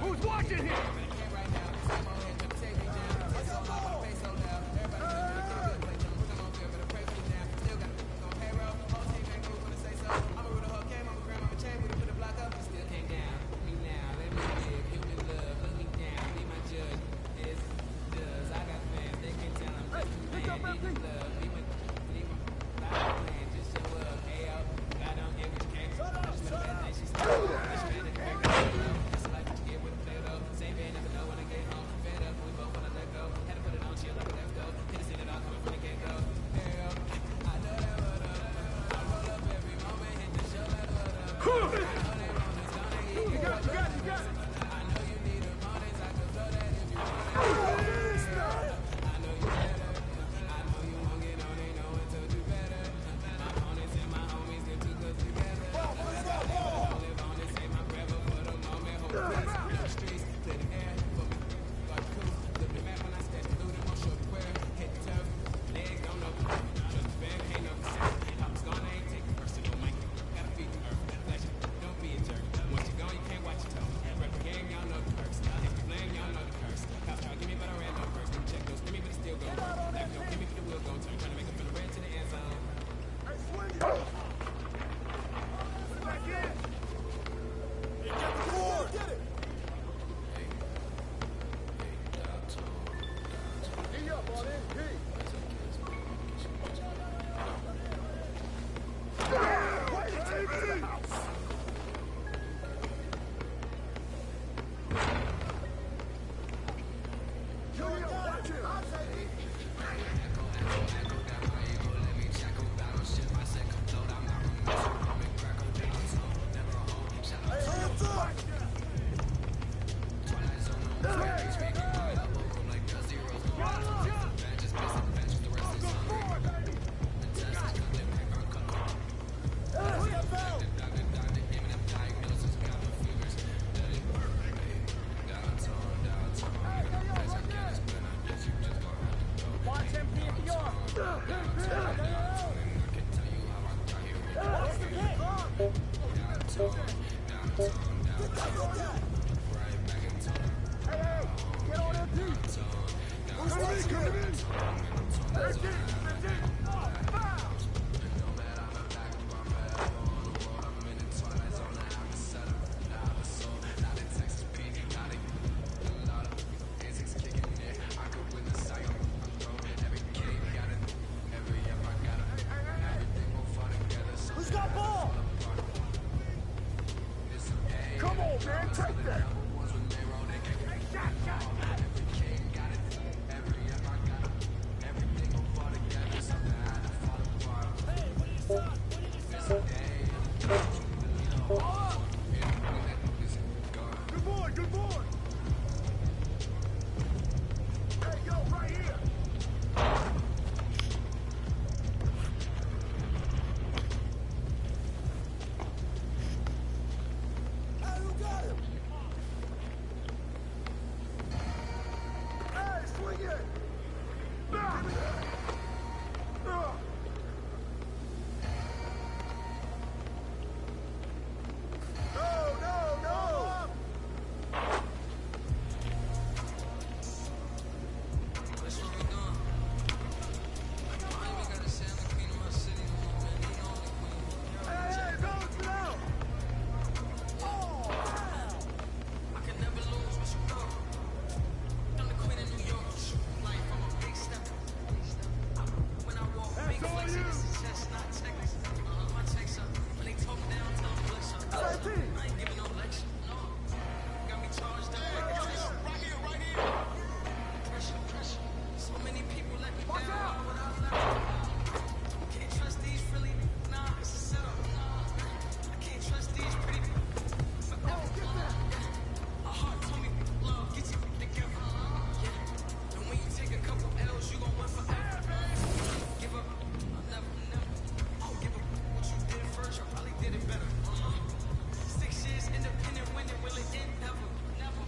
Who's watching here?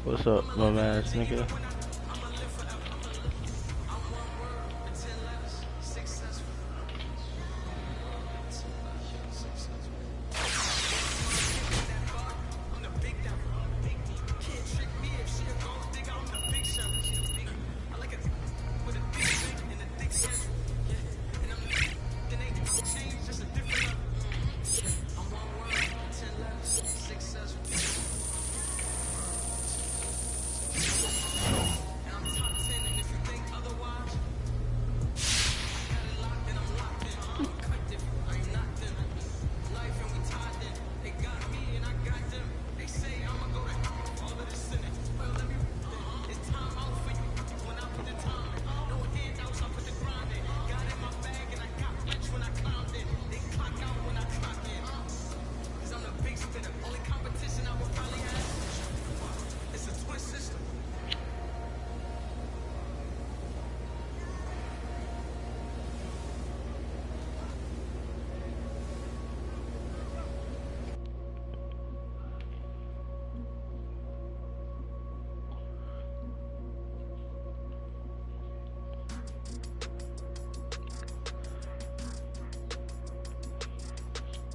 What's up, bum ass nigga?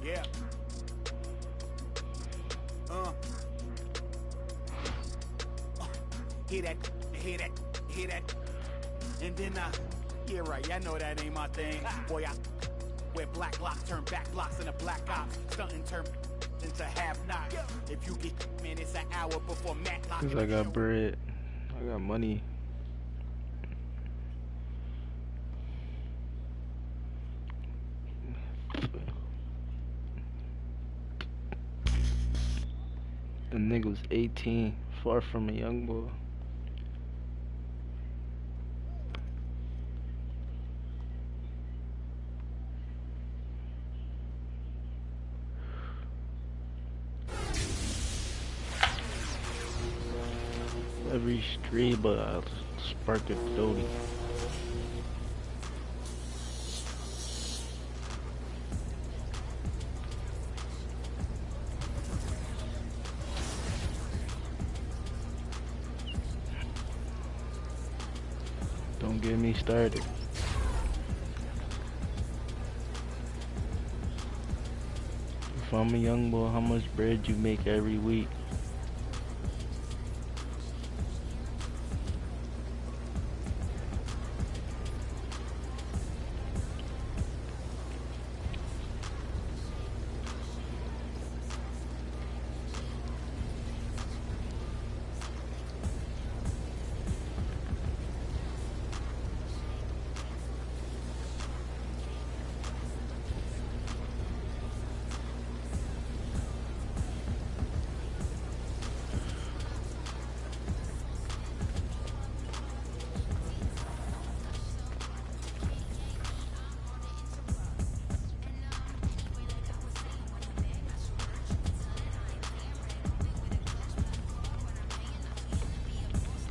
Yeah. Hear that, hear that, hear that. And then, yeah, right, y'all know that ain't my thing. Boy, I wear black locks, turn back blocks into black ops. Stunting turn into half knocks. If you get, man, it's an hour before Matlock. Cause I got bread. I got money. The nigga was 18, far from a young boy. Every street, but I'll spark a 30. Don't get me started. If I'm a young boy, how much bread you make every week?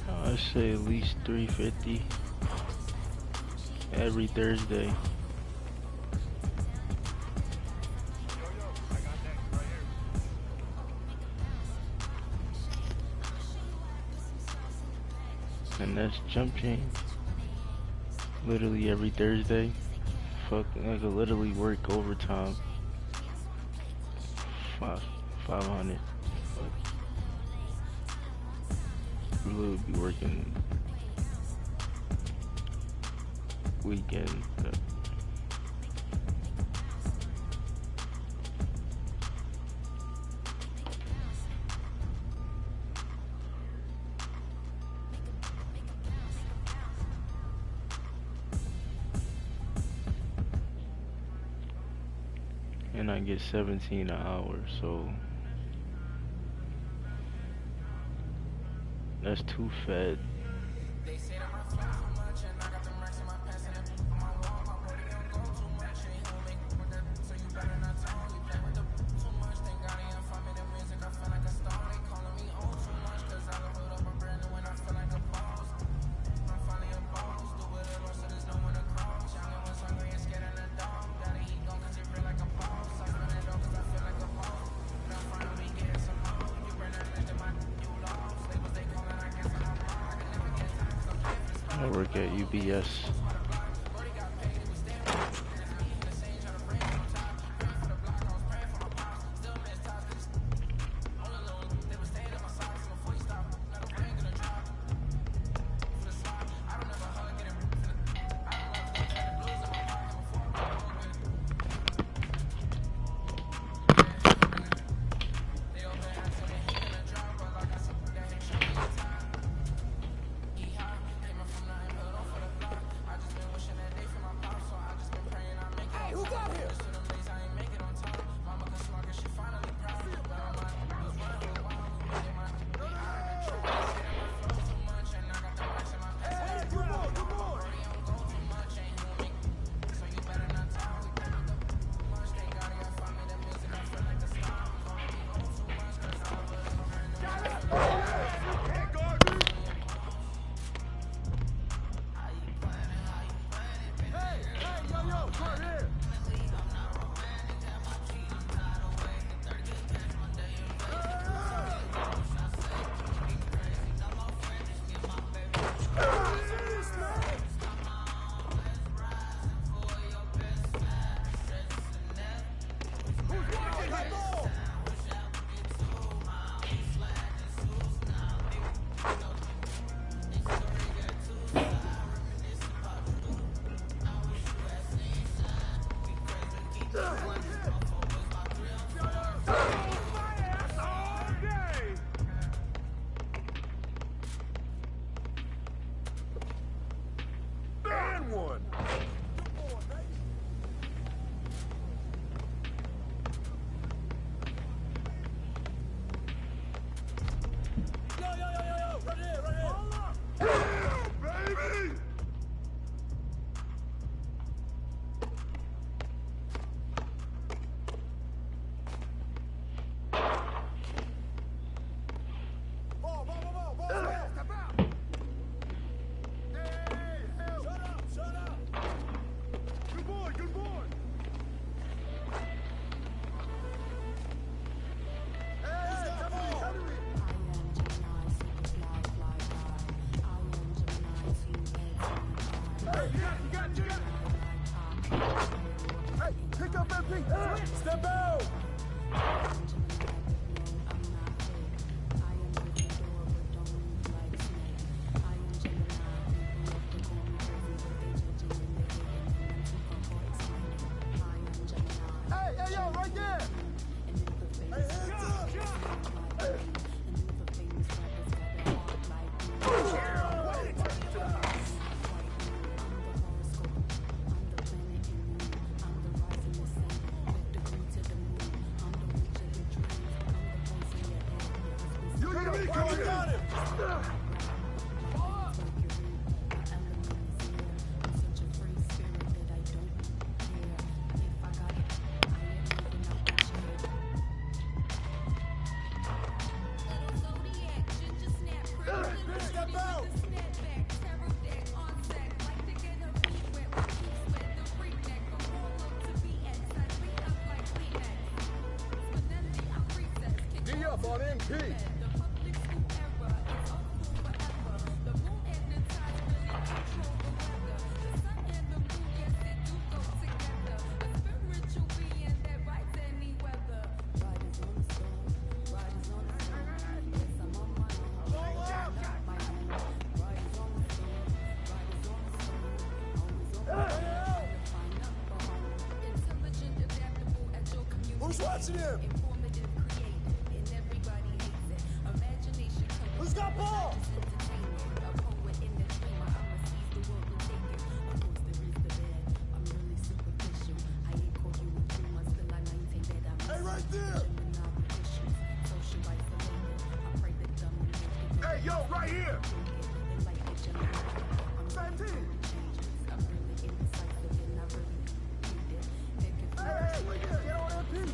I say at least 350 every Thursday. And that's jump change. Literally every Thursday. Fuck, I could literally work overtime. 500. Really be working weekend. And I get 17 an hour, so that's too fed. I work at UBS. Hey, pick up MP. Step out. Hey, yo, right there. Hey, hands up. Hey. On MP. Who's watching him? Who's got ball? Hey, right there! Hey, yo, right here! 17! Hey, right here! Get on MP!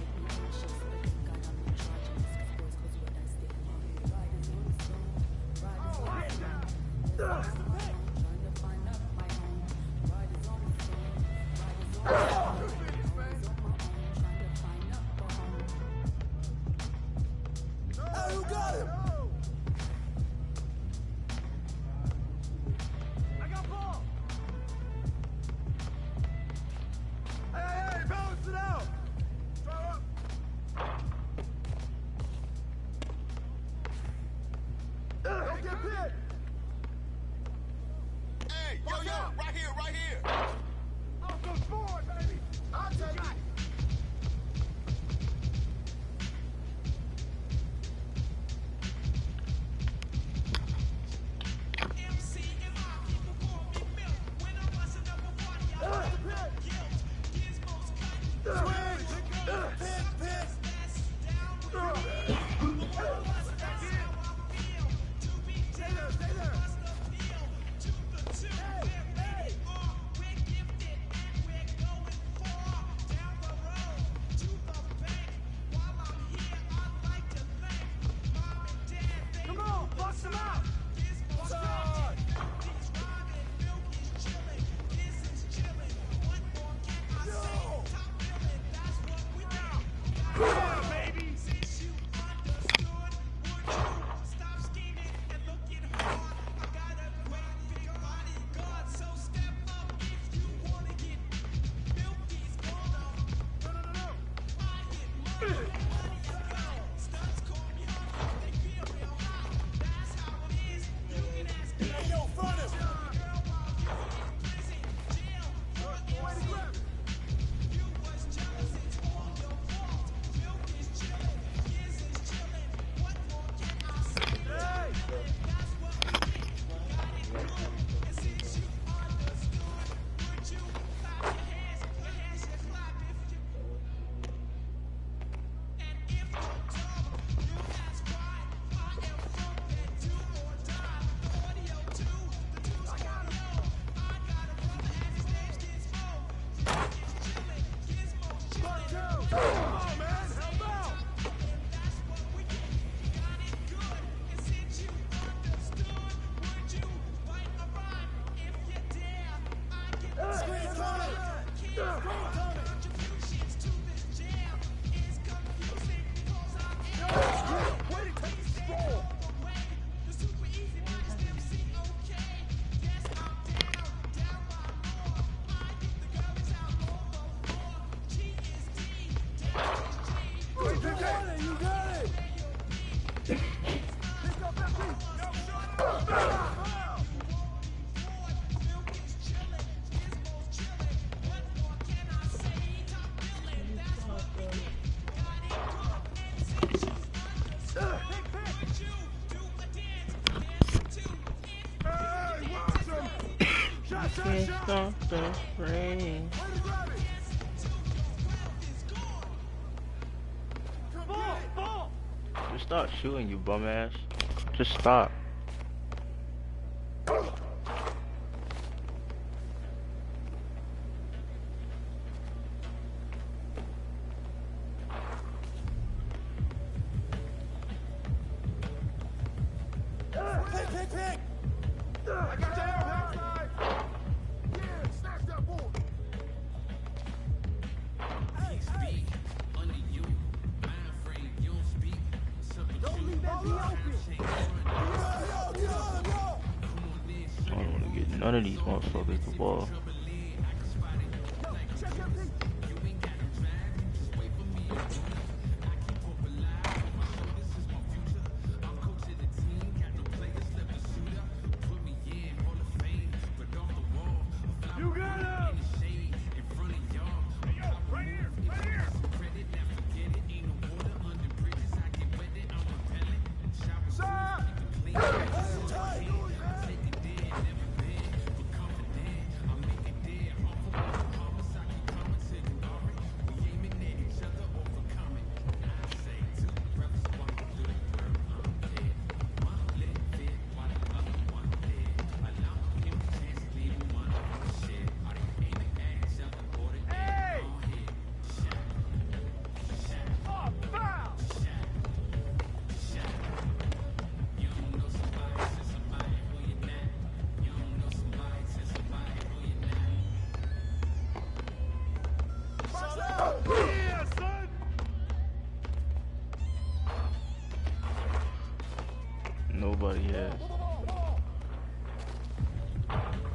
Hey, who got him? I got ball. Hey, balance it out. Throw up. Don't get hit. Hey, yo, right here, right here. Oh, go forward, baby. I'll take it. Can't stop the rain. Just stop shooting, you bum ass. Just stop. Pick! I got your arrow outside! Yeah, snatch that boy! Hey! Under you, mind frame, you don't speak. Don't leave that door open! I don't want to get none of these motherfuckers the ball. Check your pick! You got him! Right here! Right here! Stop! Hey! Oh, foul! Yeah, son! Nobody has.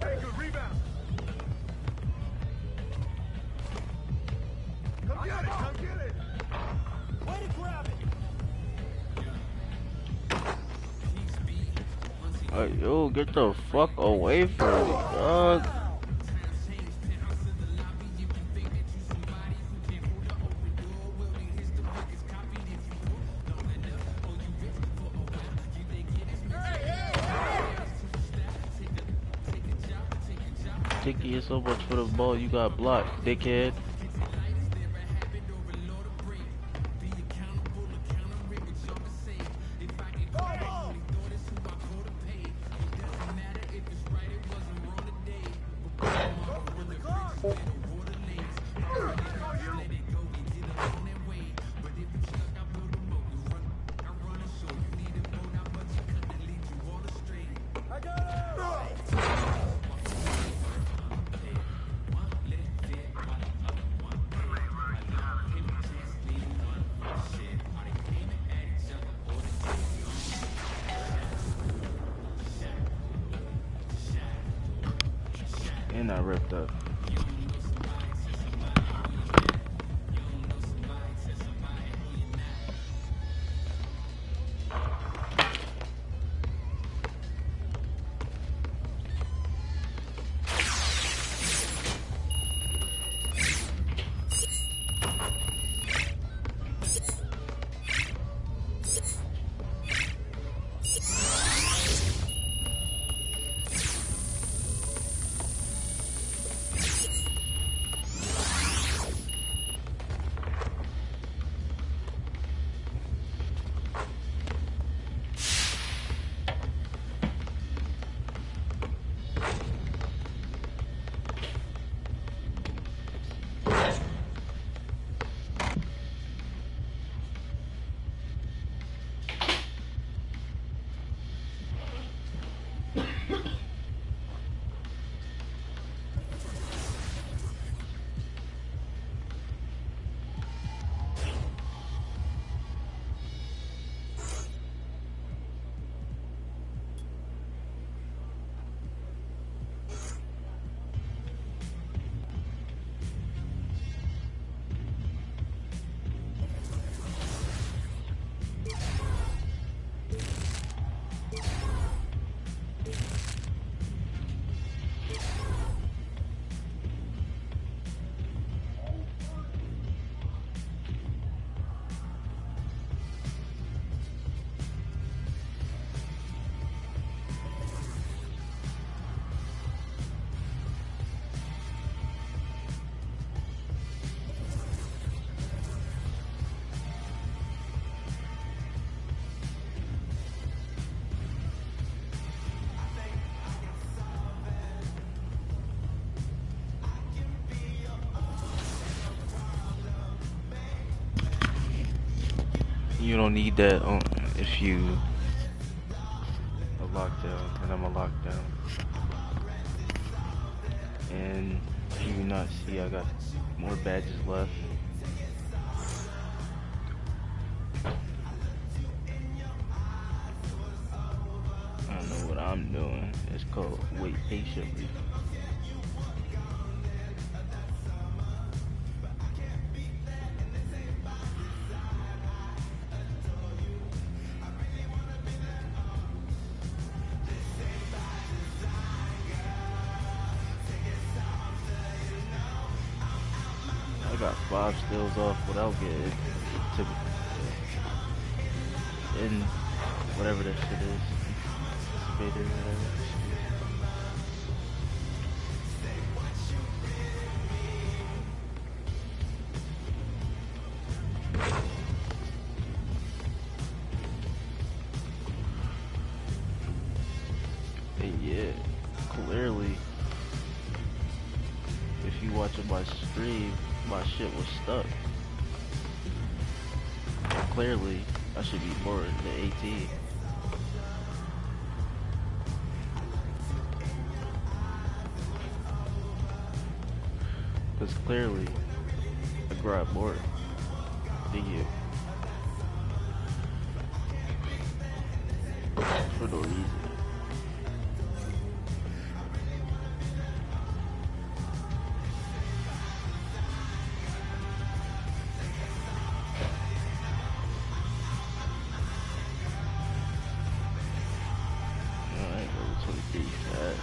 Hey, good rebound. Come get it, come get it. Way to grab it. Yo, get the fuck away from me, dog. Ticky is so much for the ball, you got blocked, dickhead. I got it. And I ripped up. You don't need that if you a lockdown, and I'm a lockdown. And you not see I got more badges left. I don't know what I'm doing. It's called wait patiently. I got 5 stills off without getting to in whatever that shit is. Anticipator or whatever. And yeah, clearly, if you watching my stream, my shit was stuck. And clearly, I should be more than 18. Because clearly, I grabbed more than you. For no reason. I ain't level 23 fast.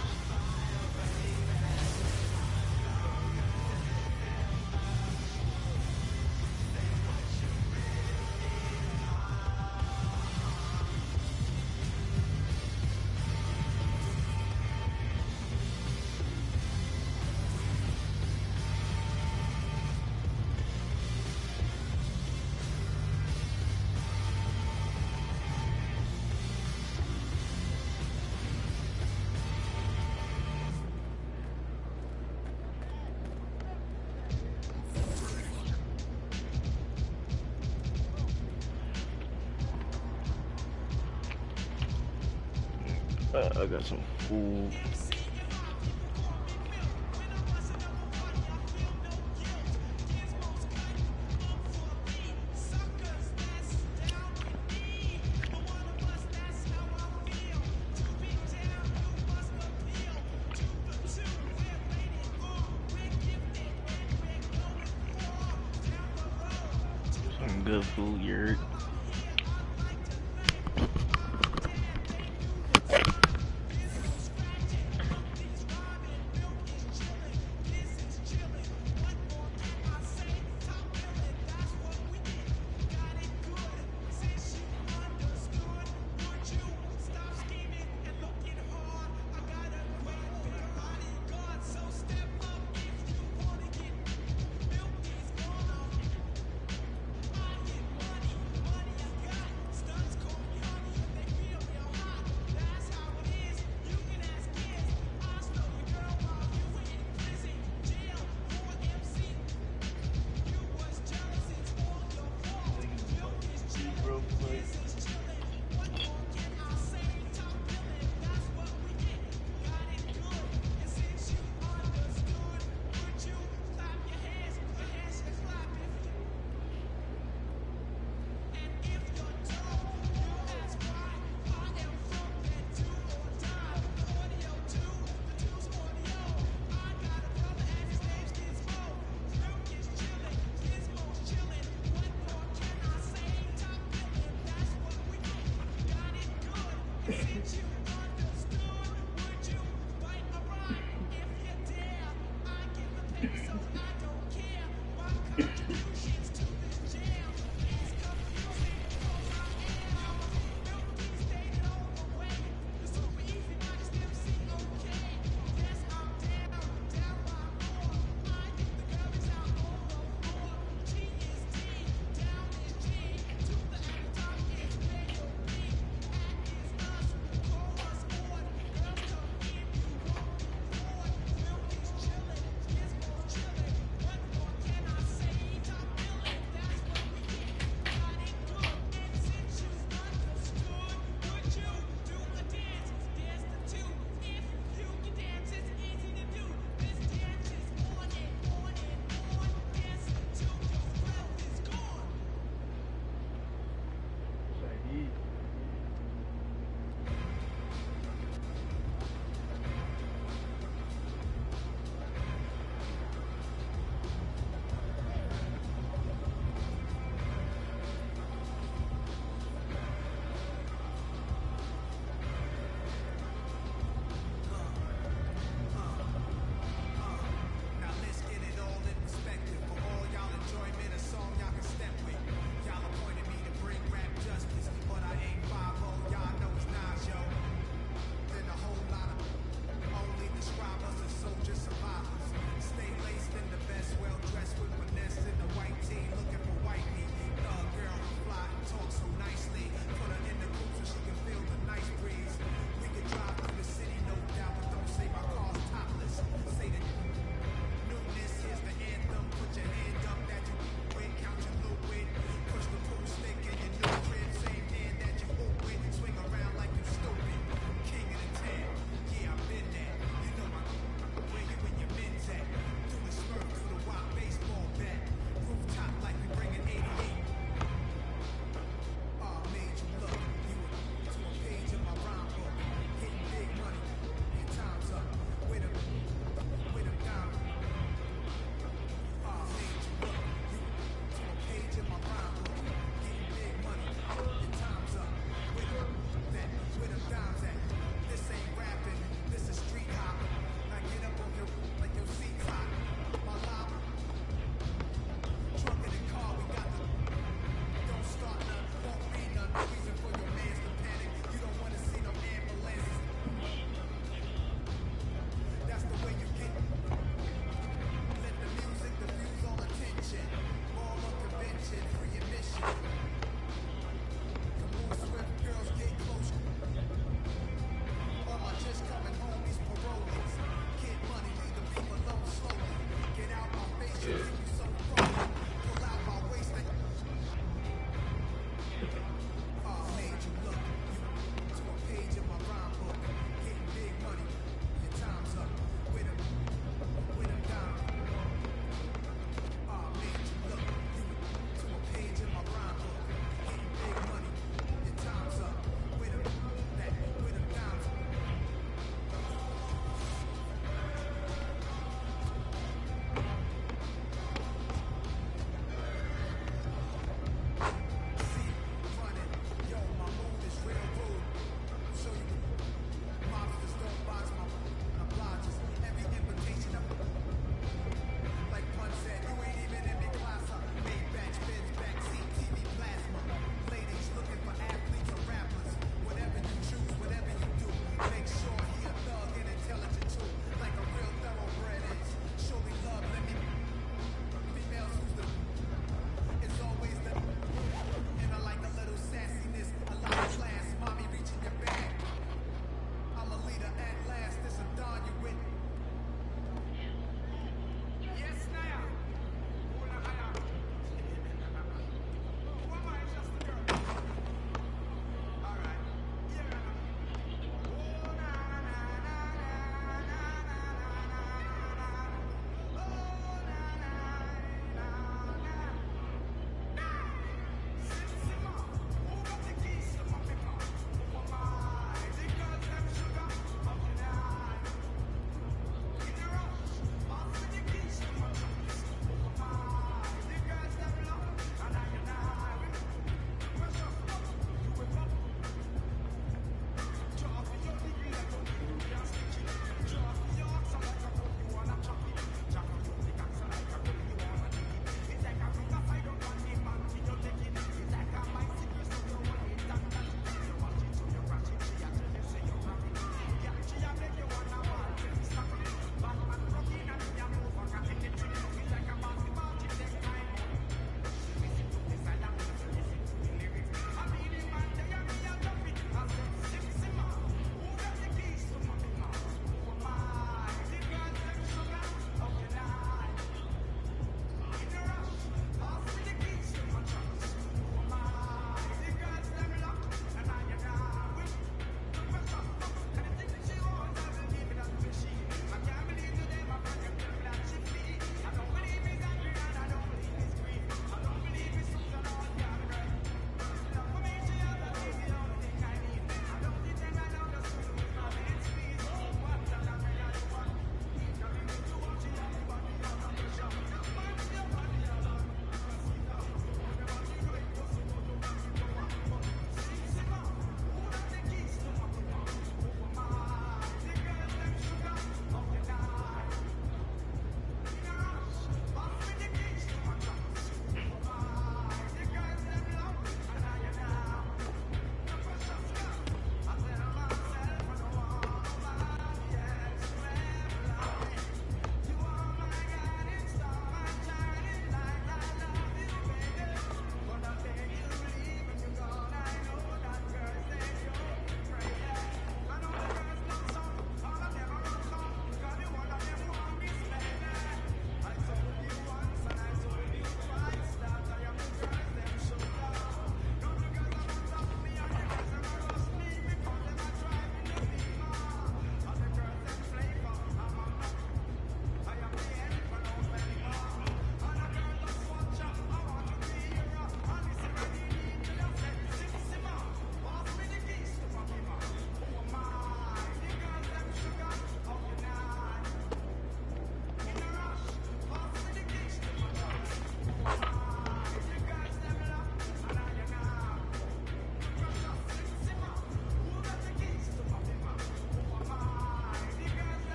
I got some food. Some good food, you heard?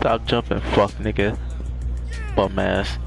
Stop jumping, fuck nigga. Bum ass.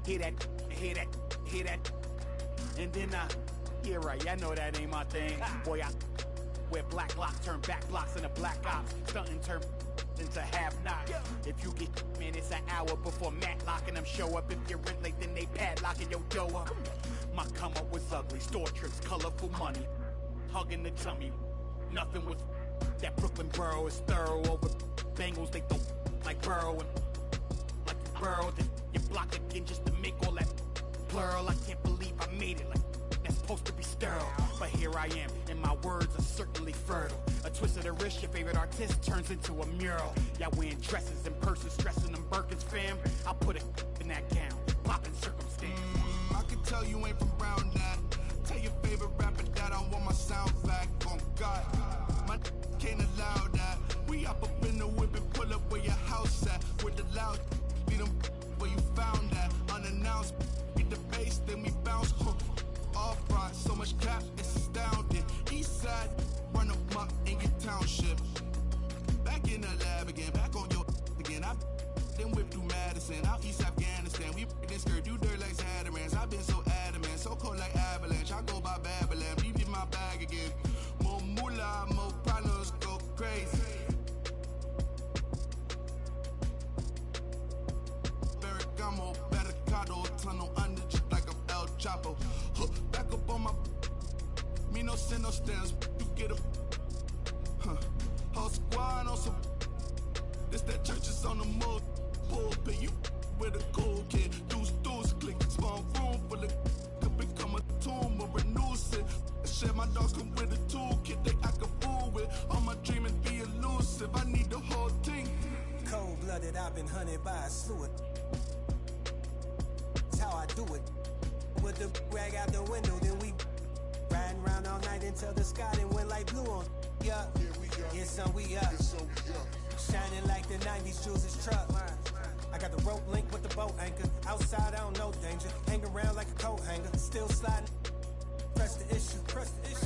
hear that, hear that, hear that. And then yeah right, I know that ain't my thing. Boy, I where black lock turn back blocks into black ops, stunting turn into have-nots. If you get, man, it's an hour before Matlock and them show up. If you're rent late, then they padlocking your dough up. My come up was ugly, store trips, colorful money, hugging the tummy. Nothing was that Brooklyn borough is thorough over Bengals. They don't like Burrow and like you Burrow, then you block again just to make all that plural. I can't believe I made it like that's supposed to be sterile. But here I am, and my words are certainly fertile. A twist of the wrist, your favorite artist turns into a mural. Y'all wearing dresses and purses, stressing them Birkins, fam. I'll put it in that gown, popping circumstance. I can tell you ain't from Brown that. Tell your favorite rapper that I want my sound back. On God, my can't allow that. We up in the whip and pull up where your house at. With the loud, beat them where you found that. Unannounced, get the bass, then we bounce. Off front, so much cap, it's astounding. East side, run them up in your township. Back in the lab again, back on your again. I then whip through Madison, out East Afghanistan. We this skirt, do dirt like Zatarans. I've been so adamant, so cold like avalanche. I go by Babylon, leave in my bag again. More moolah, more problems, go crazy. Ferragamo, Barricado, tunnel under just like a El Chapo. Back up on my, me no send no stamps, you get a, whole squad on some, this that church is on the move, pulpit, you with a cool kid, deuce, click, small room full of, could become a tomb or a nuisance. Share my dogs come with a toolkit, they act a fool with, all my dreaming be elusive, I need the whole thing. Cold-blooded, I've been hunted by a slew of, that's how I do it. With the rag out the window, then we riding around all night until the sky then went like blue on. Yeah, yeah, son, we up. Shining like the 90s Jules' truck. I got the rope link with the boat anchor. Outside, I don't know danger. Hang around like a coat hanger. Still sliding. Press the issue.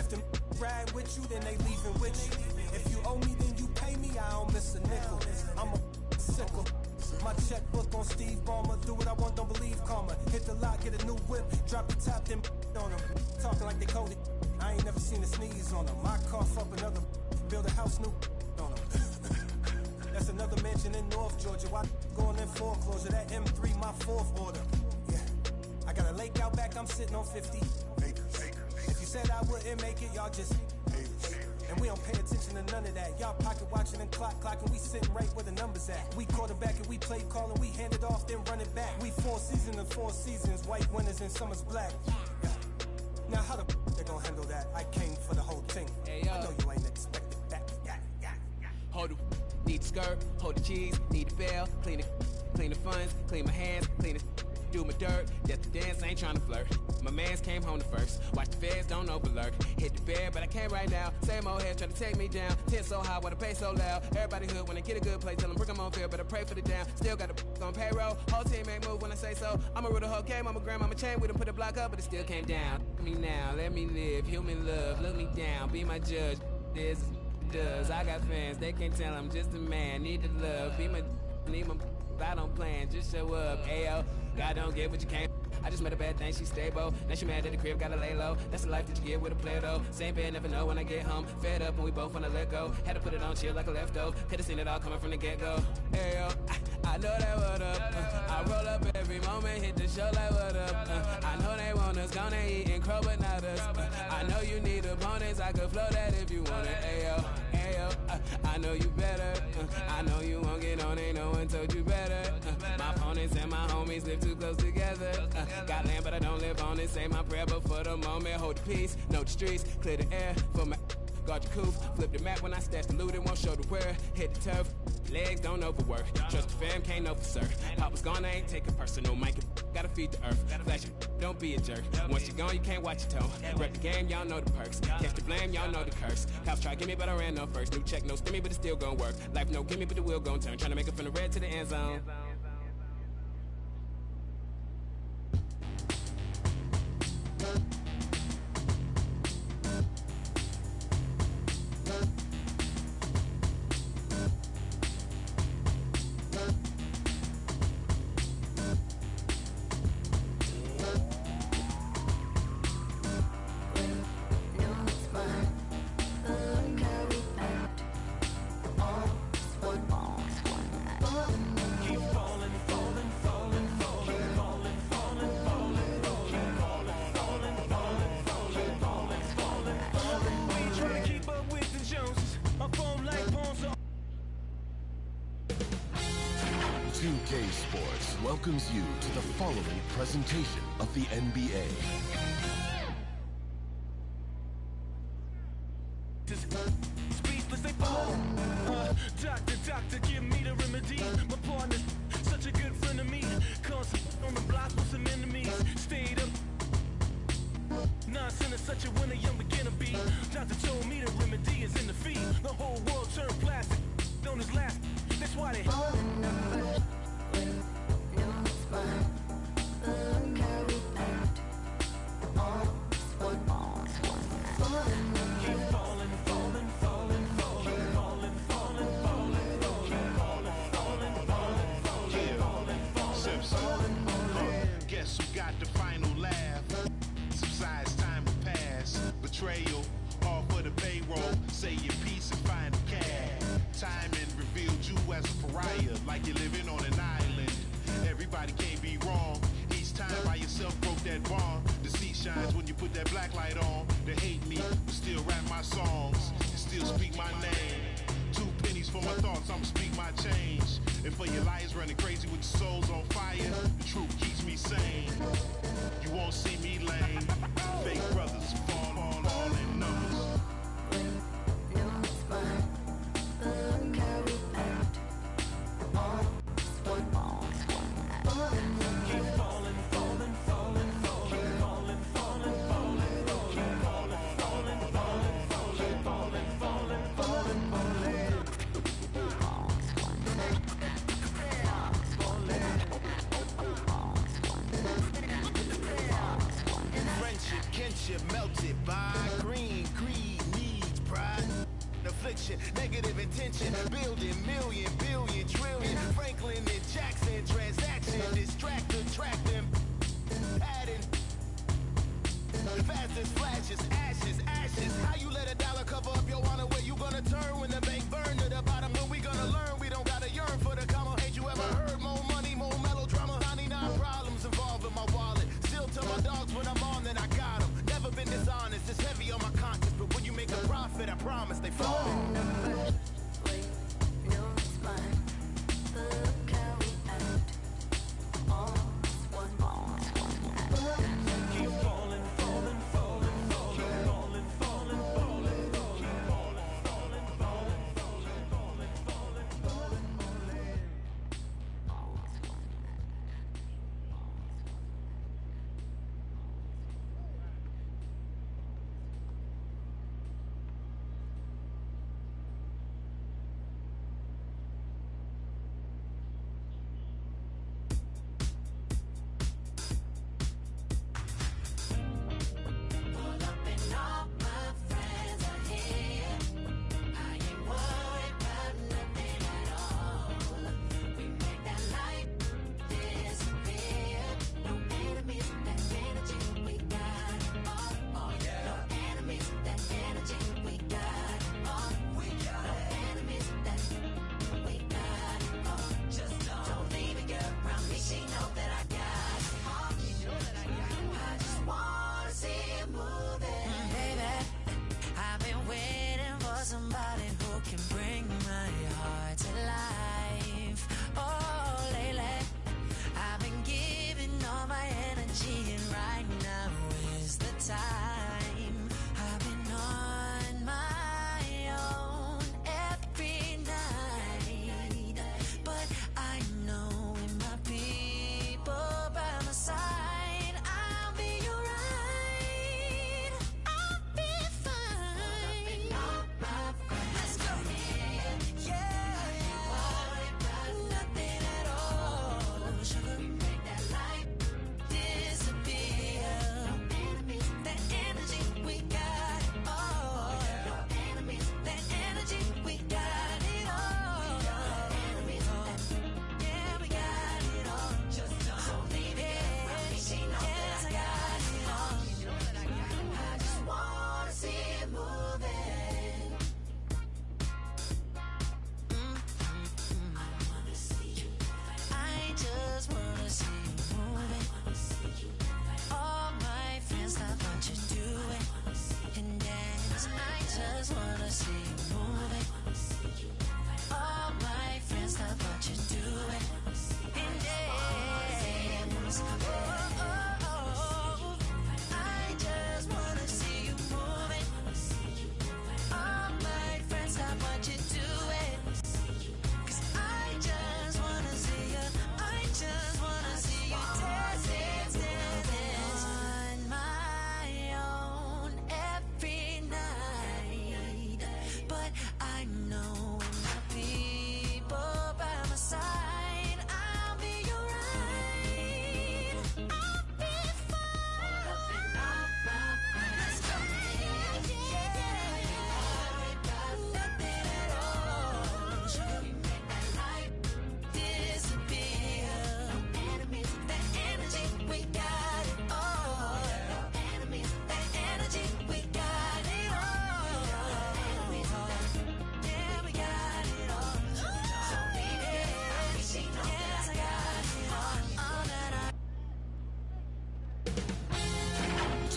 If them ride with you, then they leaving with you. If you owe me, then you pay me. I don't miss a nickel. I'm a sickle. My checkbook on Steve Ballmer. Do what I want, don't believe karma. Hit the lot, get a new whip. Drop the top, then on them. Talking like they coded. I ain't never seen a sneeze on them. I cough up another. Build a house new on them. That's another mansion in North Georgia. Why going in foreclosure? That M3, my fourth order. Yeah. I got a lake out back, I'm sitting on 50 acres. If you said I wouldn't make it, y'all just haters. And we don't pay attention to none of that. Y'all pocket watching and clocking. We sitting right where the numbers at. We quarterback and we play calling. We hand it off, then run it back. We 4 seasons and 4 seasons. White winners and summer's black. Yeah. Now how the they gonna handle that? I came for the whole thing. Hey, I know you ain't expected that. Yeah. Hold the need the skirt, hold the cheese, need the bell, clean the funds, clean my hands, clean the do my dirt. That's the dance, ain't trying to flirt. My mans came home the first. Watch the feds, don't overlurk. Hit the bed, but I can't right now. Same old head trying to take me down. Tent so high, wanna pay so loud. Everybody hood when I get a good play. Tell them bring them on field, but I pray for the down. Still got the on payroll. Whole team ain't move when I say so. I'ma rule the whole game. I'ma grab, I'ma chain with them, put a block up, but it still came down. Me now, let me live. Human love, look me down. Be my judge. This does. I got fans, they can't tell I'm just a man. Need the love. Be my, need my. I don't plan, just show up. Ayo, God don't get what you can't. I just met a bad thing, she stable. Now she mad at the crib, gotta lay low. That's the life that you get with a player though. Same bed, never know when I get home. Fed up and we both wanna let go. Had to put it on chill like a leftover. Could've seen it all coming from the get-go. Ayo, I know that what up. I roll up every moment, hit the show like what up. I know they want us, gonna eat and crow, but not us. I know you need opponents, I could flow that if you want it. Ayo, I know you better. I know you won't get on, ain't no one told you better. My opponents and my homies live too close together. Got land, but I don't live on it. Say my prayer, but for the moment, hold the peace. Know the streets, clear the air for my. Guard your coof, flip the map when I stash the loot, it won't show the where. Hit the turf, legs don't overwork. Trust the fam, can't overserve. Papa's gone, I ain't taking personal. Mike, gotta feed the earth. Flash it, don't be a jerk. Once you're gone, you can't watch your tone. Rep the game, y'all know the perks. Catch the blame, y'all know the curse. Cops try to give me, but I ran no first. New check, no stimmy, but it's still gonna work. Life no gimme, but the wheel gon' turn. Trying to make it from the red to the end zone. 2K Sports welcomes you to the following presentation of the NBA. Speechless, they fall. Doctor, give me the remedy. My partner's such a good friend of me. Constant on the block with some enemies. Stayed up. Nonsense is such a winner, young beginner be. Doctor told me the remedy is in the feet. The whole world turned plastic. On his last. That's why they. All the numbers, no spine. Look how we act. All one. Keep falling, falling, falling, falling, falling, falling, falling, falling, falling, falling, falling. Guess who got the final laugh? Subsides, time will pass. Betrayal, all for the payroll. Say your piece and find the cash. Timing revealed you as a pariah, like you're living on an island. Everybody can't be wrong. Each time by yourself broke that bond. The seat shines when you put that black light on. They hate me, but still rap my songs and still speak my name. 2 pennies for my thoughts, I'ma speak my change. And for your liars running crazy with the souls on fire, the truth keeps me sane. You won't see me lame. Fake brothers fall in numbers. No spine. Look how we act. All one. Keep falling, falling, falling, falling, falling, falling, falling, falling, falling, falling, falling, falling, falling, falling, falling. Friendship, kinship melted by green, greed, needs, pride, affliction, negative intention, building million, billion, trillion, Franklin and Jackson, transaction, distract, attract them, adding, fast as flashes, ashes, ashes. How you let a dollar cover up your honor? Where you gonna turn when the bank burn to the bottom? When we gonna learn? We don't gotta yearn for the comma. Ain't you ever heard more money, more melodrama? 99 problems involved in my wallet. Still tell my dogs when I'm on, then I got them. Never been dishonest, it's heavy on my conscience. But when you make a profit, I promise they fall. Numbers, wait, no spine. Look how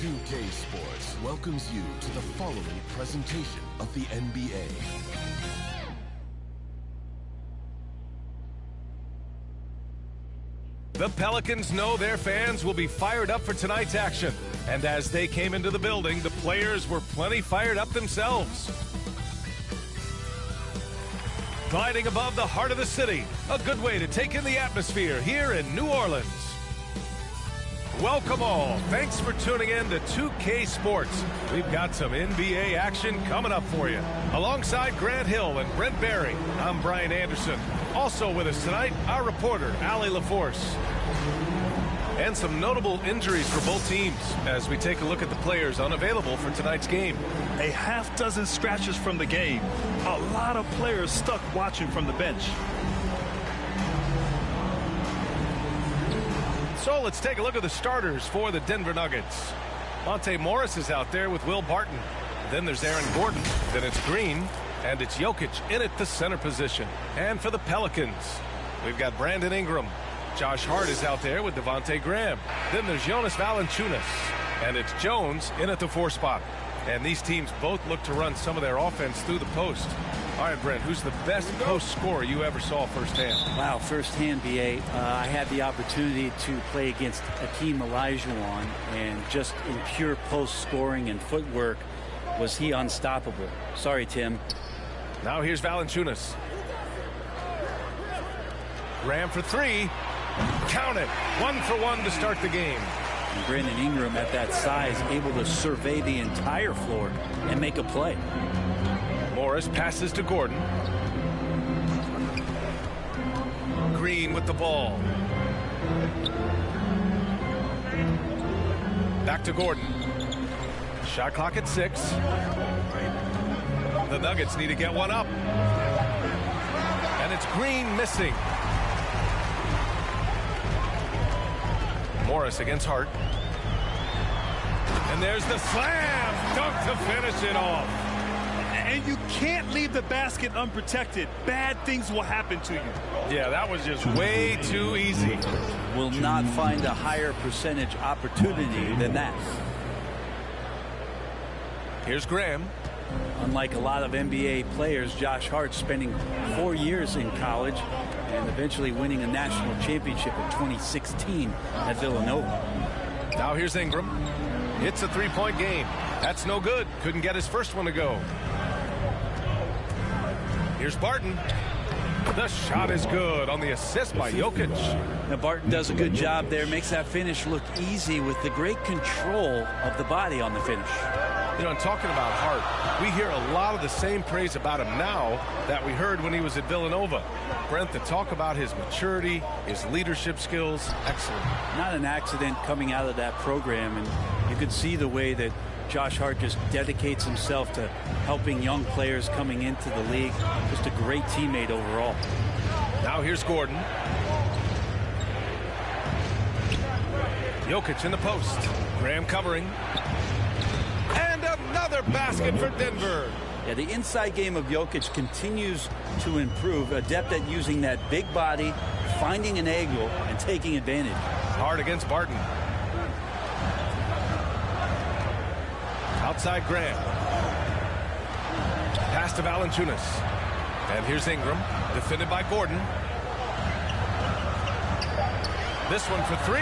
2K Sports welcomes you to the following presentation of the NBA. The Pelicans know their fans will be fired up for tonight's action. And as they came into the building, the players were plenty fired up themselves. Gliding above the heart of the city, a good way to take in the atmosphere here in New Orleans. Welcome all. Thanks for tuning in to 2K Sports. We've got some NBA action coming up for you. Alongside Grant Hill and Brent Barry, I'm Brian Anderson. Also with us tonight, our reporter, Allie LaForce. And some notable injuries for both teams as we take a look at the players unavailable for tonight's game. A half dozen scratches from the game. A lot of players stuck watching from the bench. So let's take a look at the starters for the Denver Nuggets. Monte Morris is out there with Will Barton. Then there's Aaron Gordon. Then it's Green. And it's Jokic in at the center position. And for the Pelicans, we've got Brandon Ingram. Josh Hart is out there with Devontae Graham. Then there's Jonas Valanciunas. And it's Jones in at the 4 spot. And these teams both look to run some of their offense through the post. All right, Brent, who's the best post scorer you ever saw firsthand? Wow, firsthand, BA. I had the opportunity to play against Hakeem Olajuwon, and just in pure post scoring and footwork, was he unstoppable. Sorry, Tim. Now here's Valanciunas. Graham for 3. Count it. 1 for 1 to start the game. And Brandon Ingram at that size, able to survey the entire floor and make a play. Morris passes to Gordon. Green with the ball. Back to Gordon. Shot clock at 6. The Nuggets need to get one up. And it's Green missing. Morris against Hart. And there's the slam dunk to finish it off. And you can't leave the basket unprotected. Bad things will happen to you. Yeah, that was just way too easy. Will not find a higher percentage opportunity than that. Here's Graham. Unlike a lot of NBA players, Josh Hart spending 4 years in college and eventually winning a national championship in 2016 at Villanova. Now here's Ingram. It's a 3-point game. That's no good. Couldn't get his first one to go. Here's Barton. The shot is good on the assist by Jokic. Now Barton does a good job there. Makes that finish look easy with the great control of the body on the finish. You know, and talking about Hart, we hear a lot of the same praise about him now that we heard when he was at Villanova. Brent, to talk about his maturity, his leadership skills, excellent. Not an accident coming out of that program, and you could see the way that Josh Hart just dedicates himself to helping young players coming into the league. Just a great teammate overall. Now here's Gordon. Jokic in the post. Graham covering. And another basket for Denver. Yeah, the inside game of Jokic continues to improve. Adept at using that big body, finding an angle, and taking advantage. Hard against Barton. Outside Graham. Pass to Valanciunas. And here's Ingram. Defended by Gordon. This one for 3.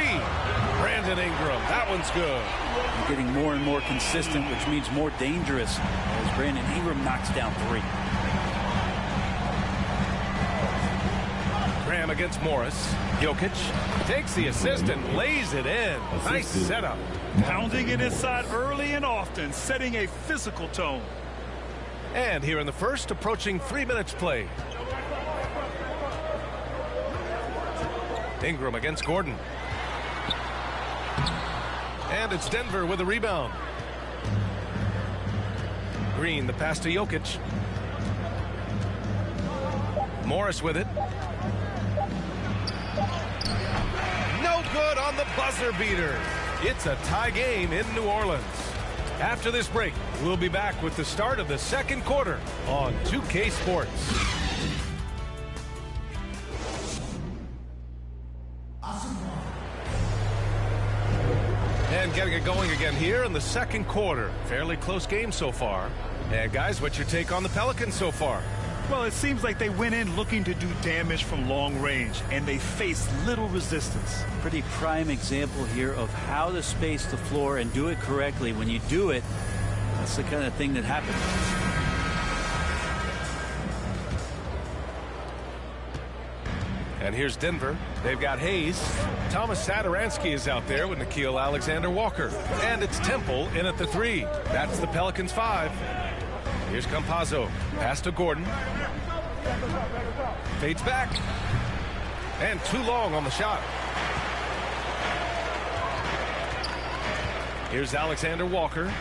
Brandon Ingram. That one's good. You're getting more and more consistent, which means more dangerous as Brandon Ingram knocks down 3. Graham against Morris. Jokic takes the assist and lays it in. Nice setup. Pounding it inside early and often, setting a physical tone. And here in the first, approaching 3 minutes play. Ingram against Gordon. And it's Denver with a rebound. Green, the pass to Jokic. Morris with it. No good on the buzzer beater. It's a tie game in New Orleans. After this break, we'll be back with the start of the second quarter on 2K Sports. And getting it going again here in the second quarter. Fairly close game so far. And guys, what's your take on the Pelicans so far? Well, it seems like they went in looking to do damage from long range, and they faced little resistance. Pretty prime example here of how to space the floor and do it correctly. When you do it, that's the kind of thing that happens. And here's Denver. They've got Hayes. Thomas Satoransky is out there with Nickeil Alexander-Walker. And it's Temple in at the 3. That's the Pelicans 5. Here's Campazzo. Pass to Gordon. Fades back. And too long on the shot. Here's Alexander-Walker.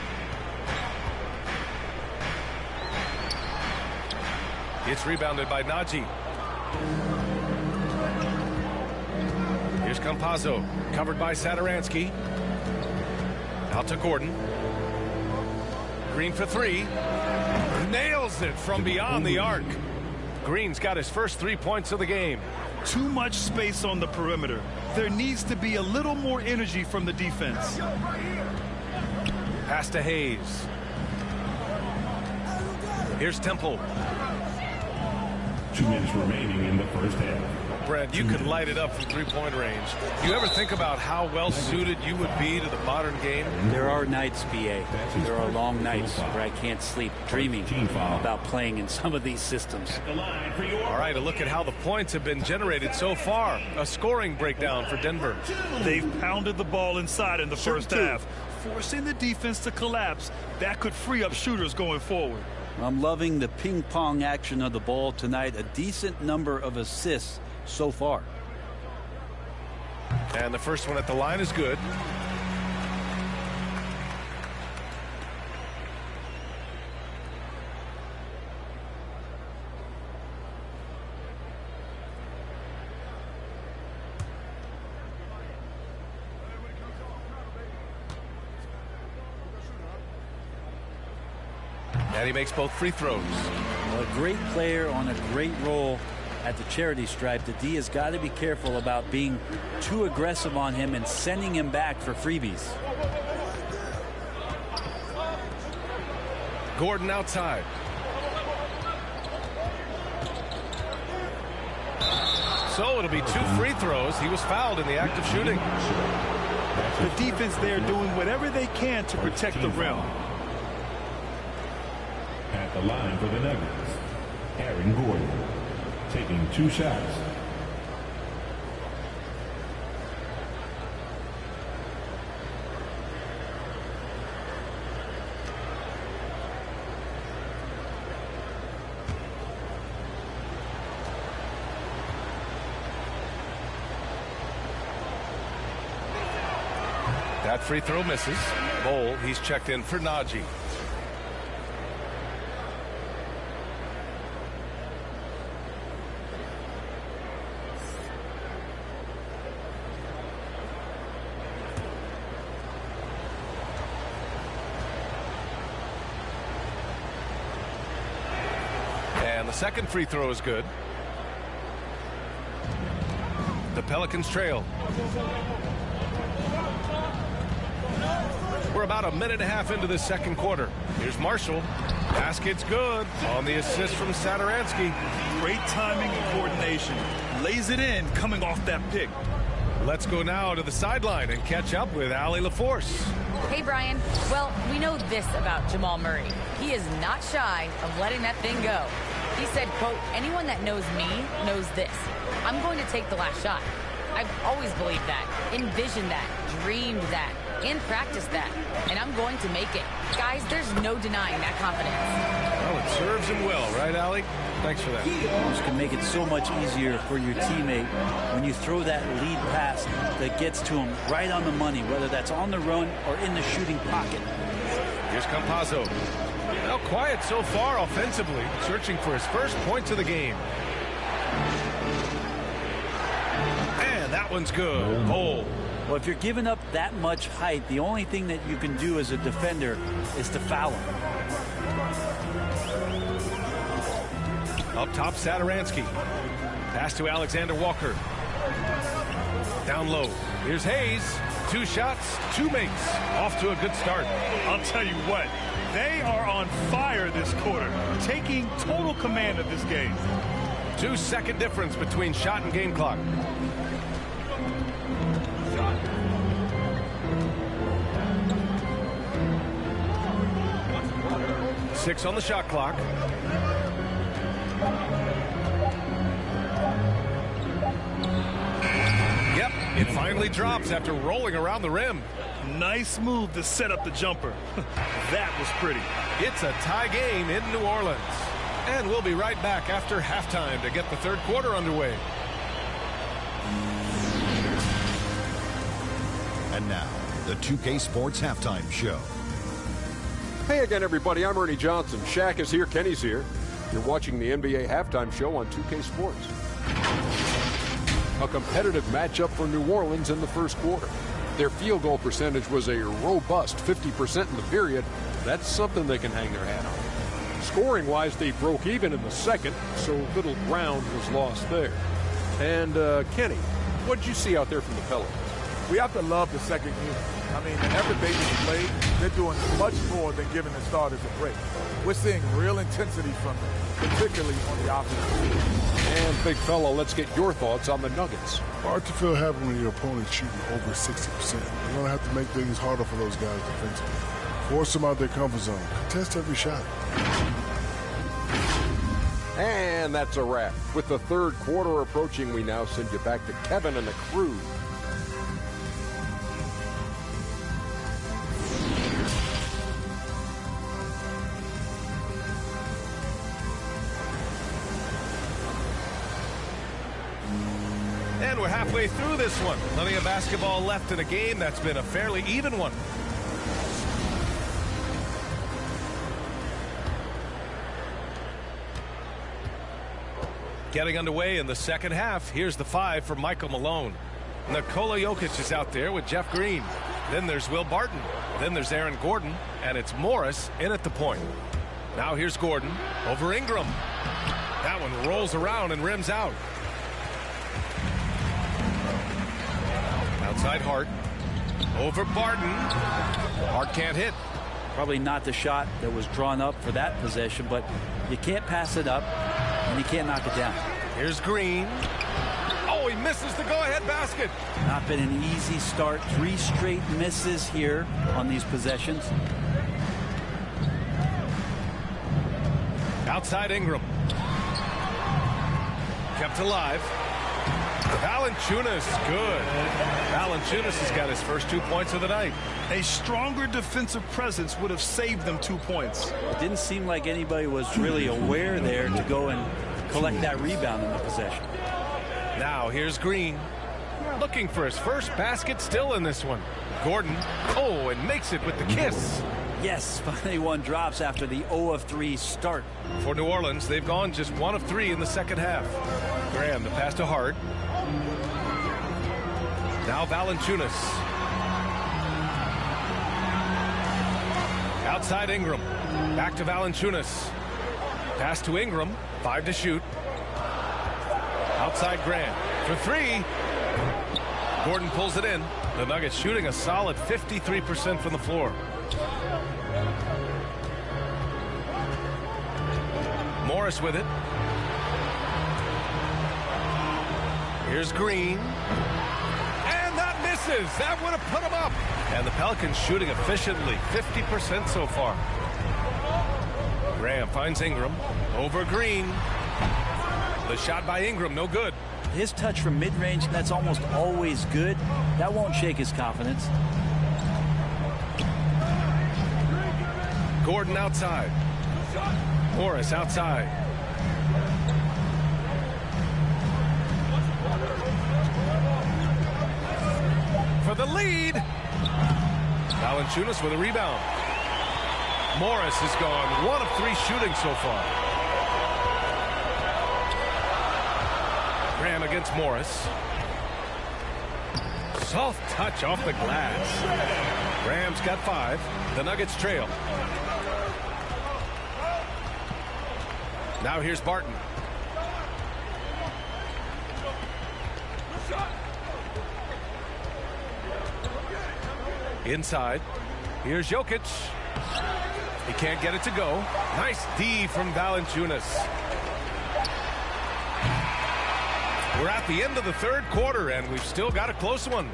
It's rebounded by Najee. Here's Campazzo, covered by Satoransky. Out to Gordon. Green for 3. Nails it from beyond the arc. Green's got his first 3 points of the game. Too much space on the perimeter. There needs to be a little more energy from the defense. Pass to Hayes. Here's Temple. 2 minutes remaining in the first half. Brad, you can light it up from three-point range. Do you ever think about how well-suited you would be to the modern game? There are nights, BA. There are long nights where I can't sleep dreaming about playing in some of these systems. All right, a look at how the points have been generated so far. A scoring breakdown for Denver. They've pounded the ball inside in the first half, forcing the defense to collapse. That could free up shooters going forward. I'm loving the ping-pong action of the ball tonight. A decent number of assists so far. And the first one at the line is good. And he makes both free throws. Well, a great player on a great role at the charity stripe. The D has got to be careful about being too aggressive on him and sending him back for freebies. Gordon outside. So it'll be 2 free throws. He was fouled in the act of shooting. The defense there doing whatever they can to protect the rim. At the line for the Nuggets, Aaron Gordon, taking 2 shots. That free throw misses. Bowl, he's checked in for Najee. The second free throw is good. The Pelicans trail. We're about a minute and a half into this second quarter. Here's Marshall. Basket's good on the assist from Satoransky. Great timing and coordination. Lays it in coming off that pick. Let's go now to the sideline and catch up with Allie LaForce. Hey, Brian. Well, we know this about Jamal Murray. He is not shy of letting that thing go. He said, quote, anyone that knows me knows this. I'm going to take the last shot. I've always believed that, envisioned that, dreamed that, and practiced that. And I'm going to make it. Guys, there's no denying that confidence. Well, it serves him well, right, Allie? Thanks for that. This can make it so much easier for your teammate when you throw that lead pass that gets to him right on the money, whether that's on the run or in the shooting pocket. Here's Campazzo. Now quiet so far offensively, searching for his first points of the game. And that one's good. Bowl. Well, if you're giving up that much height, the only thing that you can do as a defender is to foul him. Up top, Satoransky. Pass to Alexander Walker. Down low. Here's Hayes. 2 shots, 2 makes. Off to a good start. I'll tell you what, they are on fire this quarter, taking total command of this game. 2-second difference between shot and game clock. Six on the shot clock. Yep, it finally drops after rolling around the rim. Nice move to set up the jumper. That was pretty. It's a tie game in New Orleans. And we'll be right back after halftime to get the third quarter underway. And now, the 2K Sports Halftime Show. Hey again, everybody. I'm Ernie Johnson. Shaq is here. Kenny's here. You're watching the NBA Halftime Show on 2K Sports. A competitive matchup for New Orleans in the first quarter. Their field goal percentage was a robust 50% in the period. That's something they can hang their hat on. Scoring-wise, they broke even in the second, so little ground was lost there. And, Kenny, what did you see out there from the Pelicans? We have to love the second unit. I mean, the effort they just played, they're doing much more than giving the starters a break. We're seeing real intensity from them, particularly on the offense. And, big fella, let's get your thoughts on the Nuggets. Hard to feel happy when your opponent's shooting over 60%. You're going to have to make things harder for those guys defensively. Force them out their comfort zone. Contest every shot. And that's a wrap. With the third quarter approaching, we now send you back to Kevin and the crew. And we're halfway through this one. Plenty of basketball left in a game that's been a fairly even one. Getting underway in the second half. Here's the 5 for Michael Malone. Nikola Jokic is out there with Jeff Green. Then there's Will Barton. Then there's Aaron Gordon. And it's Morris in at the point. Now here's Gordon over Ingram. That one rolls around and rims out. Outside Hart. Over Barton. Hart can't hit. Probably not the shot that was drawn up for that possession, but you can't pass it up. And he can't knock it down. Here's Green. Oh, he misses the go-ahead basket. Not been an easy start. 3 straight misses here on these possessions. Outside Ingram. Kept alive. Valanciunas, good. Valanciunas has got his first 2 points of the night. A stronger defensive presence would have saved them 2 points. It didn't seem like anybody was really aware there to go and collect that rebound in the possession. Now here's Green. Looking for his first basket still in this one. Gordon, oh, and makes it with the kiss. Yes, finally one drops after the 0 of 3 start. For New Orleans, they've gone just 1 of 3 in the second half. Graham, the pass to Hart. Now Valanciunas. Outside Ingram. Back to Valanciunas. Pass to Ingram. 5 to shoot. Outside Graham. For 3. Gordon pulls it in. The Nuggets shooting a solid 53% from the floor. Morris with it. Here's Green. And that misses. That would have put him up. And the Pelicans shooting efficiently. 50% so far. Graham finds Ingram. Over Green. The shot by Ingram, no good. His touch from mid-range, that's almost always good. That won't shake his confidence. Gordon outside. Morris outside. For the lead. Valanciunas with a rebound. Morris has gone 1 of 3 shooting so far. Graham against Morris. Soft touch off the glass. Graham's got 5. The Nuggets trail. Now here's Barton. Inside. Here's Jokic. He can't get it to go. Nice D from Valanciunas. We're at the end of the third quarter, and we've still got a close one.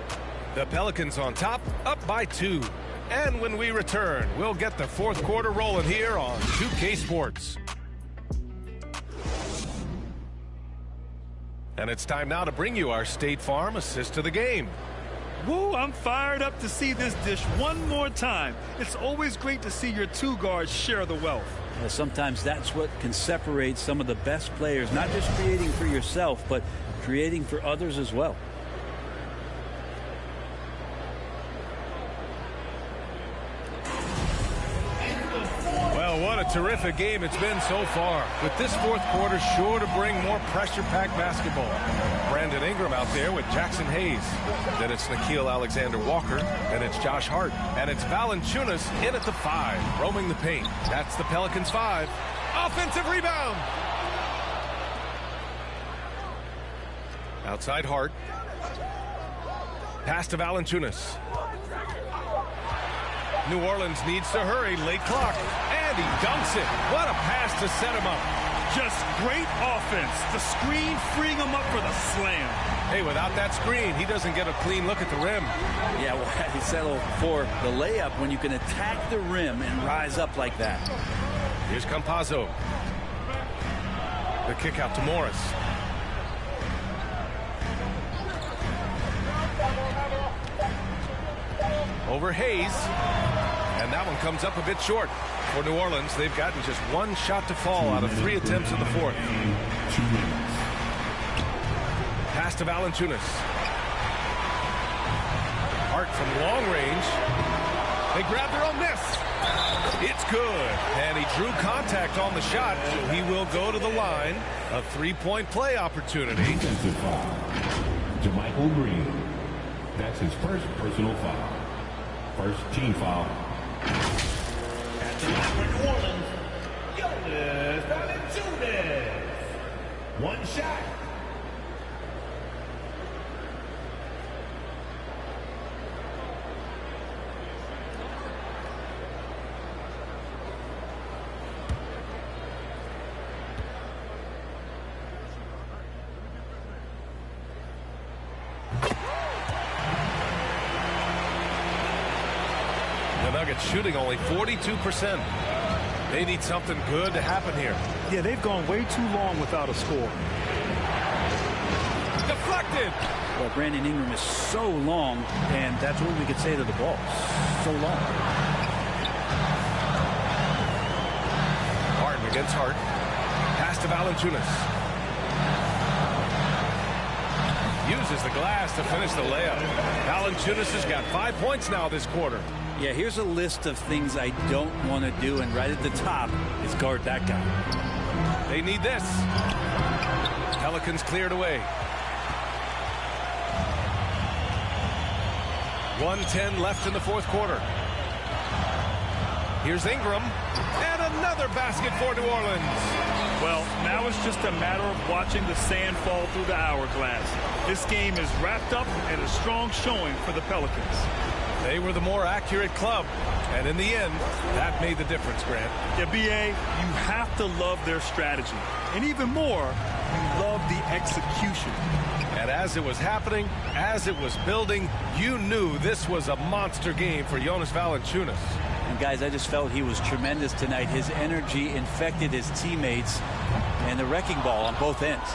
The Pelicans on top, up by 2. And when we return, we'll get the fourth quarter rolling here on 2K Sports. And it's time now to bring you our State Farm assist to the game. Woo, I'm fired up to see this dish one more time. It's always great to see your two guards share the wealth. Well, sometimes that's what can separate some of the best players, not just creating for yourself, but creating for others as well. Well, what a terrific game it's been so far. With this fourth quarter sure to bring more pressure-packed basketball. Brandon Ingram out there with Jackson Hayes. Then it's Nickeil Alexander-Walker. Then it's Josh Hart. And it's Valanciunas in at the 5, roaming the paint. That's the Pelicans 5. Offensive rebound. Outside Hart. Pass to Valanciunas. New Orleans needs to hurry. Late clock. And he dunks it. What a pass to set him up. Just great offense. The screen freeing him up for the slam. Hey, without that screen, he doesn't get a clean look at the rim. Yeah, well, he settled for the layup when you can attack the rim and rise up like that. Here's Campazzo. The kick out to Morris. Over Hayes. And that one comes up a bit short. For New Orleans, they've gotten just one shot to fall out of 3 attempts in the fourth. Pass to Valanciunas. Hart from long range. They grab their own miss. It's good. And he drew contact on the shot, so he will go to the line. A 3-point play opportunity. Defensive foul. JaMychal Green. That's his first personal foul. First team foul. At the line for New Orleans, Jonas Valanciunas. One shot. Nuggets shooting only 42%. They need something good to happen here. Yeah, they've gone way too long without a score. Deflected. Well, Brandon Ingram is so long, and that's what we could say to the ball. So long. Harden against Hart. Pass to Valanciunas. Uses the glass to finish the layup. Valanciunas has got 5 points now this quarter. Yeah, here's a list of things I don't want to do, and right at the top is guard that guy. They need this. Pelicans cleared away. 1:10 left in the fourth quarter. Here's Ingram. And another basket for New Orleans. Well, now it's just a matter of watching the sand fall through the hourglass. This game is wrapped up and a strong showing for the Pelicans. They were the more accurate club, and in the end, that made the difference, Grant. Yeah, B.A., you have to love their strategy. And even more, you love the execution. And as it was happening, as it was building, you knew this was a monster game for Jonas Valanciunas. And guys, I just felt he was tremendous tonight. His energy infected his teammates, and the wrecking ball on both ends.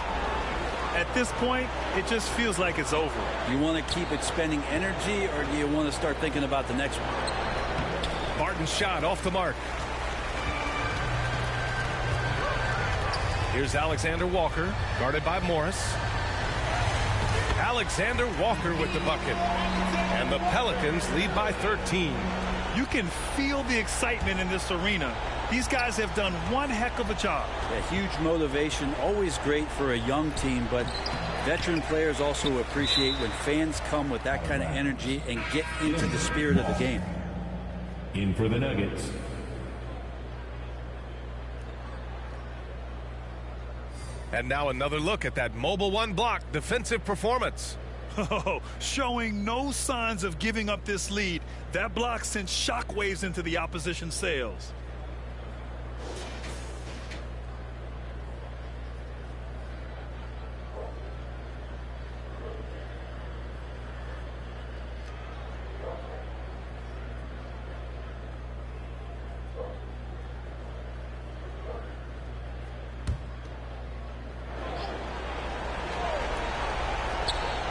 At this point, it just feels like it's over. You want to keep expending energy, or do you want to start thinking about the next one? Barton's shot off the mark. Here's Alexander Walker, guarded by Morris. Alexander Walker with the bucket. And the Pelicans lead by 13. You can feel the excitement in this arena. These guys have done one heck of a job. A huge motivation, always great for a young team, but veteran players also appreciate when fans come with that kind of energy and get into the spirit of the game. In for the Nuggets. And now another look at that Mobile One block defensive performance. Oh, showing no signs of giving up this lead. That block sent shockwaves into the opposition sails.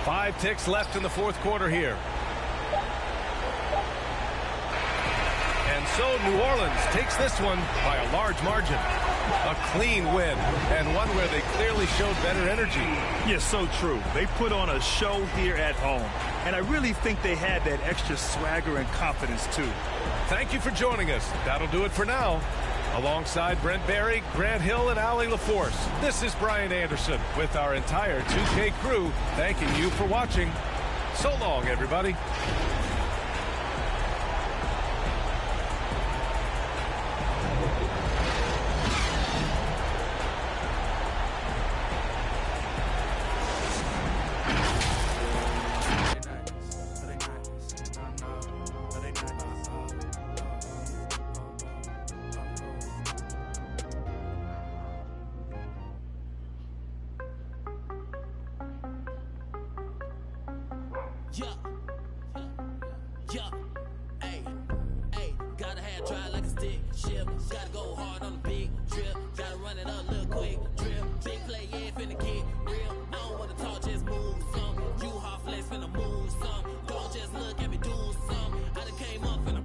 Five ticks left in the fourth quarter here. And so New Orleans takes this one by a large margin. A clean win, and one where they clearly showed better energy. Yes, so true. They put on a show here at home, and I really think they had that extra swagger and confidence, too. Thank you for joining us. That'll do it for now. Alongside Brent Barry, Grant Hill, and Allie LaForce, this is Brian Anderson with our entire 2K crew thanking you for watching. So long, everybody. Yeah, hey, gotta have dry like a stick shift. Gotta go hard on the big trip. Gotta run it up, little quick drip. Big play, yeah, finna get real. I don't wanna talk, just move some. You hot flex finna move some. Don't just look at me do some. I done came up finna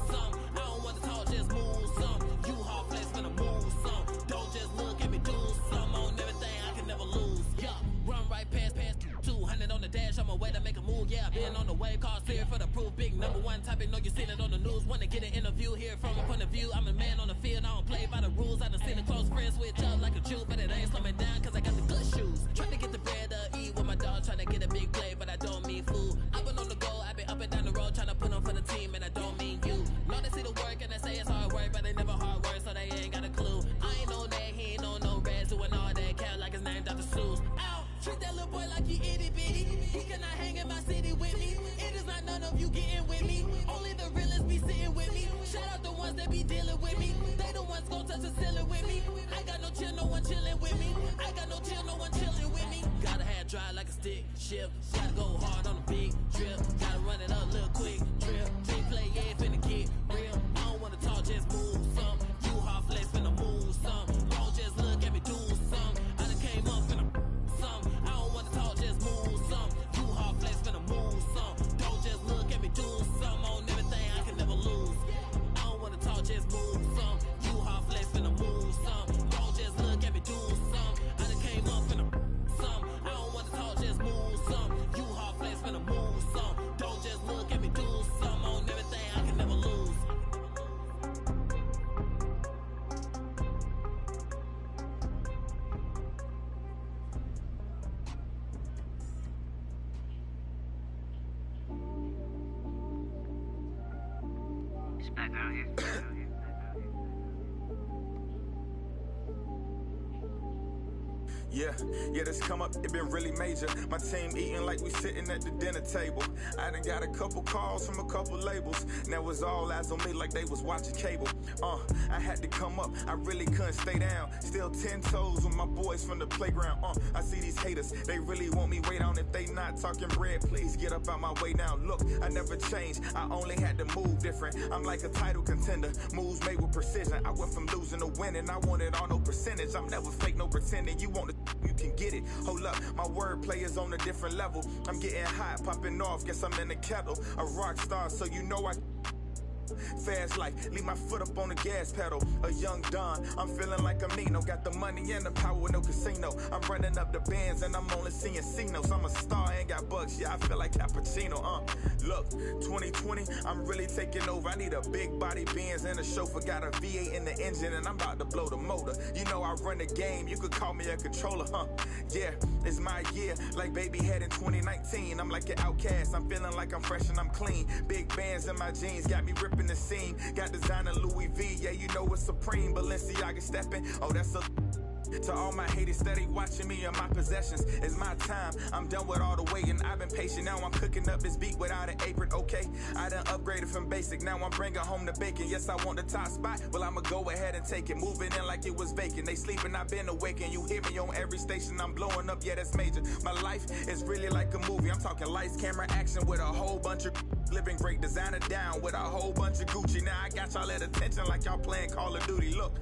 some. I don't wanna talk, just move some. You hot flex finna move some. Don't just look at me do some. On everything I can never lose. Yeah, run right past 200 on the dash. On my way to make a move. Yeah, been on the way, call clear for the proof. Big number one topic, know you seen it on the news. Wanna get an interview here from a point of view. I'm a man on the field, I don't play by the rules. I done seen the close friends switch up like a Jew, but it ain't slowing down cause I got the good shoes. Trying to get the bread to eat with my dog, trying to get a big play, but I don't mean food. I've been on the go, I've been up and down the road, trying to put on for the team, and I don't mean you. Know they see the work and they say it's hard work, but they never hard work, so they ain't got a clue. I ain't on that, he ain't on no reds, doing all that cat like his name Dr. Seuss. Ow, treat that little boy like he itty bitty. He cannot hang in my city with me. It is not none of you getting with me. Only the realists be sitting with me. Shout out the ones that be dealing with me. They the ones gon' touch the ceiling with me. I got no chill, no one chilling with me. I got no chill, no one chilling with me. Gotta have dry like a stick shift. Gotta go hard on a big trip. Gotta run it up, little quick trip. Big play, yeah, finna get real. I don't wanna talk, just move some. You hard flex, finna move some. Don't just look at me do some. I done came up finna some. I don't wanna talk, just move some. You hard flex, finna move some. Don't just look at me do some. On everything I can never lose. I don't wanna talk, just move some. You hard flex, finna move some. Don't just look at me do some. I done came up finna some. I don't wanna talk, just move some. You hard flex, finna move some. Don't just look at me do some. On everything I can never lose. Yeah, this come up, it been really major. My team eating like we sitting at the dinner table. I done got a couple calls from a couple labels. Now it's all eyes on me like they was watching cable. I had to come up, I really couldn't stay down. Still 10 toes with my boys from the playground. I see these haters, they really want me way down. If they not talking bread, please get up out my way now. Look, I never changed, I only had to move different. I'm like a title contender, moves made with precision. I went from losing to winning, I want it on no percentage. I'm never fake, no pretending. You want it, you can get it. Hold up, my wordplay is on a different level. I'm getting hot, popping off, guess I'm in the kettle. A rock star, so you know I fast life, leave my foot up on the gas pedal. A young Don, I'm feeling like I'm Nino. Got the money and the power with no casino. I'm running up the bands and I'm only seeing C-notes. I'm a star, ain't got bucks, yeah, I feel like Cappuccino. Look, 2020, I'm really taking over. I need a big body Benz and a chauffeur. Got a V8 in the engine and I'm about to blow the motor. You know I run the game, you could call me a controller, Yeah, it's my year, like baby had in 2019. I'm like an outcast, I'm feeling like I'm fresh and I'm clean. Big bands in my jeans, got me ripping the scene. Got designer Louis V, yeah, you know it's supreme. Balenciaga stepping, oh, that's a To all my haters steady watching me and my possessions, it's my time. I'm done with all the waiting. I've been patient. Now I'm cooking up this beat without an apron. Okay, I done upgraded from basic. Now I'm bringing home the bacon. Yes, I want the top spot. Well, I'ma go ahead and take it. Moving in like it was vacant. They sleeping, I've been awakened. You hear me on every station. I'm blowing up. Yeah, that's major. My life is really like a movie. I'm talking lights, camera, action with a whole bunch of living great. Designer down with a whole bunch of Gucci. Now I got y'all at attention like y'all playing Call of Duty. Look.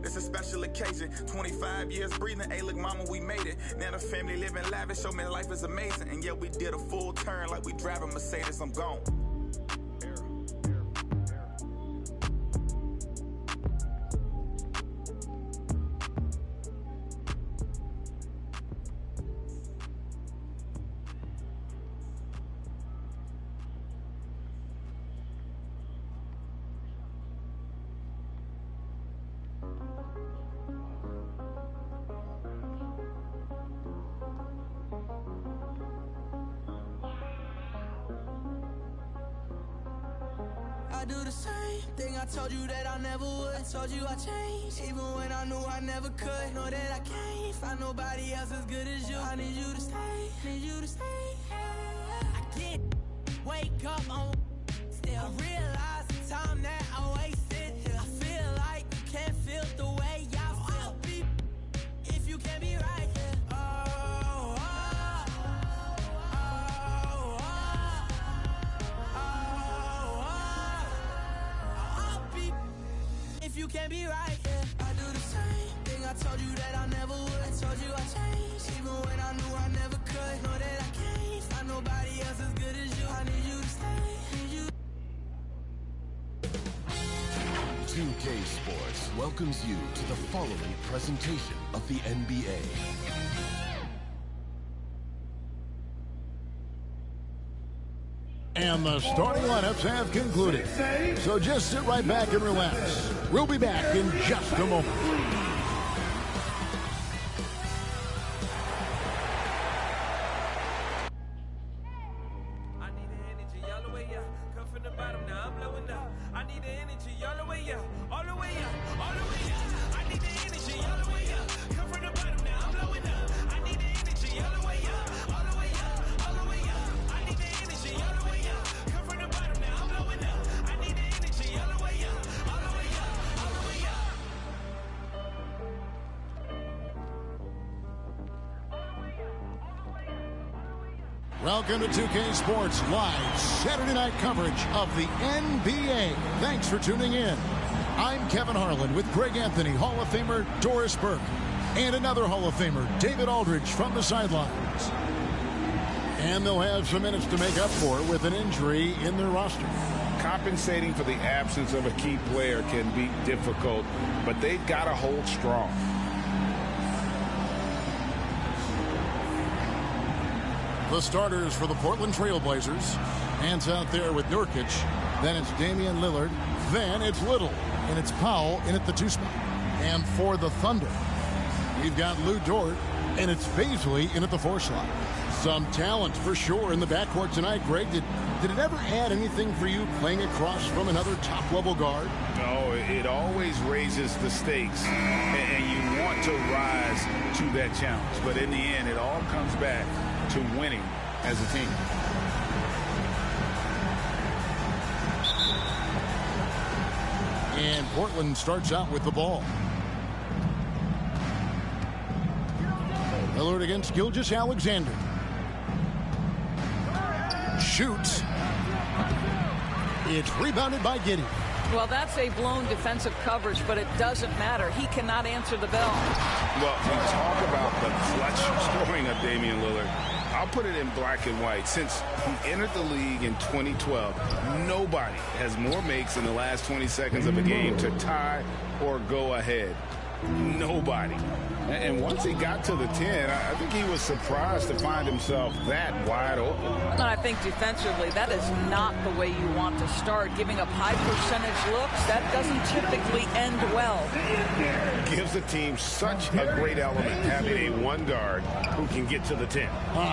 It's a special occasion, 25 years breathing, hey look mama, we made it. Now the family living lavish, show me life is amazing. And yeah, we did a full turn like we driving Mercedes, I'm gone. I do the same thing I told you that I never would. I told you I changed, even when I knew I never could. Know that I can't find nobody else as good as you. I need you to stay, need you to stay. I can't wake up on still. I realize the time that I wasted here. I feel like you can't feel the way y'all feel. I'll be if you can't be right here. If you can't be right, yeah. I do the same thing I told you that I never would. I told you I changed, even when I knew I never could. Know that I can't find nobody else as good as you. I need you to stay, need you. 2K Sports welcomes you to the following presentation of the NBA. And the starting lineups have concluded. So just sit right back and relax. We'll be back in just a moment. Welcome to 2K Sports Live Saturday night coverage of the NBA. Thanks for tuning in. I'm Kevin Harlan with Greg Anthony, Hall of Famer Doris Burke, and another Hall of Famer, David Aldridge, from the sidelines. And they'll have some minutes to make up for with an injury in their roster. Compensating for the absence of a key player can be difficult, but they've got to hold strong. The starters for the Portland Trail Blazers. Hands out there with Nurkic. Then it's Damian Lillard. Then it's Little. And it's Powell in at the 2 spot. And for the Thunder, we've got Lou Dort. And it's Baisley in at the 4 slot. Some talent for sure in the backcourt tonight, Greg. Did it ever add anything for you playing across from another top-level guard? No, it always raises the stakes. And you want to rise to that challenge. But in the end, it all comes back to winning as a team. And Portland starts out with the ball. Lillard against Gilgeous-Alexander. Shoots. It's rebounded by Giddey. Well, that's a blown defensive coverage, but it doesn't matter. He cannot answer the bell. Well, we talk about the clutch scoring of Damian Lillard. I'll put it in black and white. Since he entered the league in 2012, nobody has more makes in the last 20 seconds of a game to tie or go ahead. Nobody. And once he got to the 10, I think he was surprised to find himself that wide open. And I think defensively, that is not the way you want to start. Giving up high percentage looks, that doesn't typically end well. Gives the team such a great element having a one guard who can get to the 10.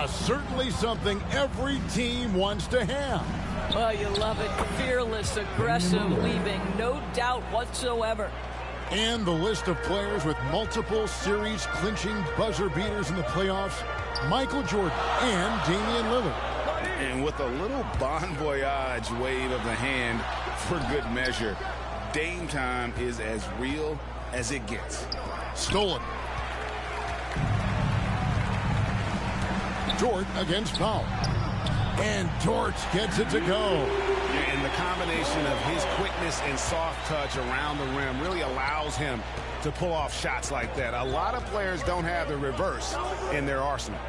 Certainly something every team wants to have. Oh, you love it. Fearless, aggressive, leaving no doubt whatsoever. And the list of players with multiple series clinching buzzer beaters in the playoffs, Michael Jordan and Damian Lillard. And with a little bon voyage wave of the hand for good measure, Dame time is as real as it gets. Stolen. Dort against Powell. And Dort gets it to go. And the combination of his quickness and soft touch around the rim really allows him to pull off shots like that. A lot of players don't have the reverse in their arsenal.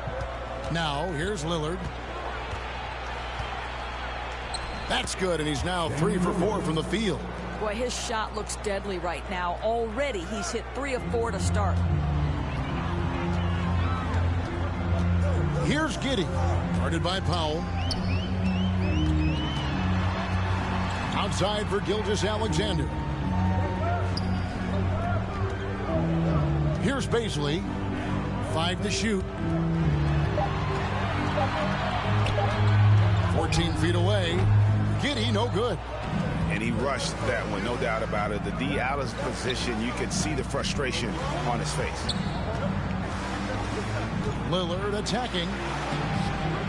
Now, here's Lillard. That's good, and he's now 3 for 4 from the field. Boy, his shot looks deadly right now. Already, he's hit 3 of 4 to start. Here's Giddey, guarded by Powell. Outside for Gilgeous-Alexander. Here's Baisley. 5 to shoot. 14 feet away. Giddey, no good. And he rushed that one, no doubt about it. The D out of position, you could see the frustration on his face. Lillard attacking.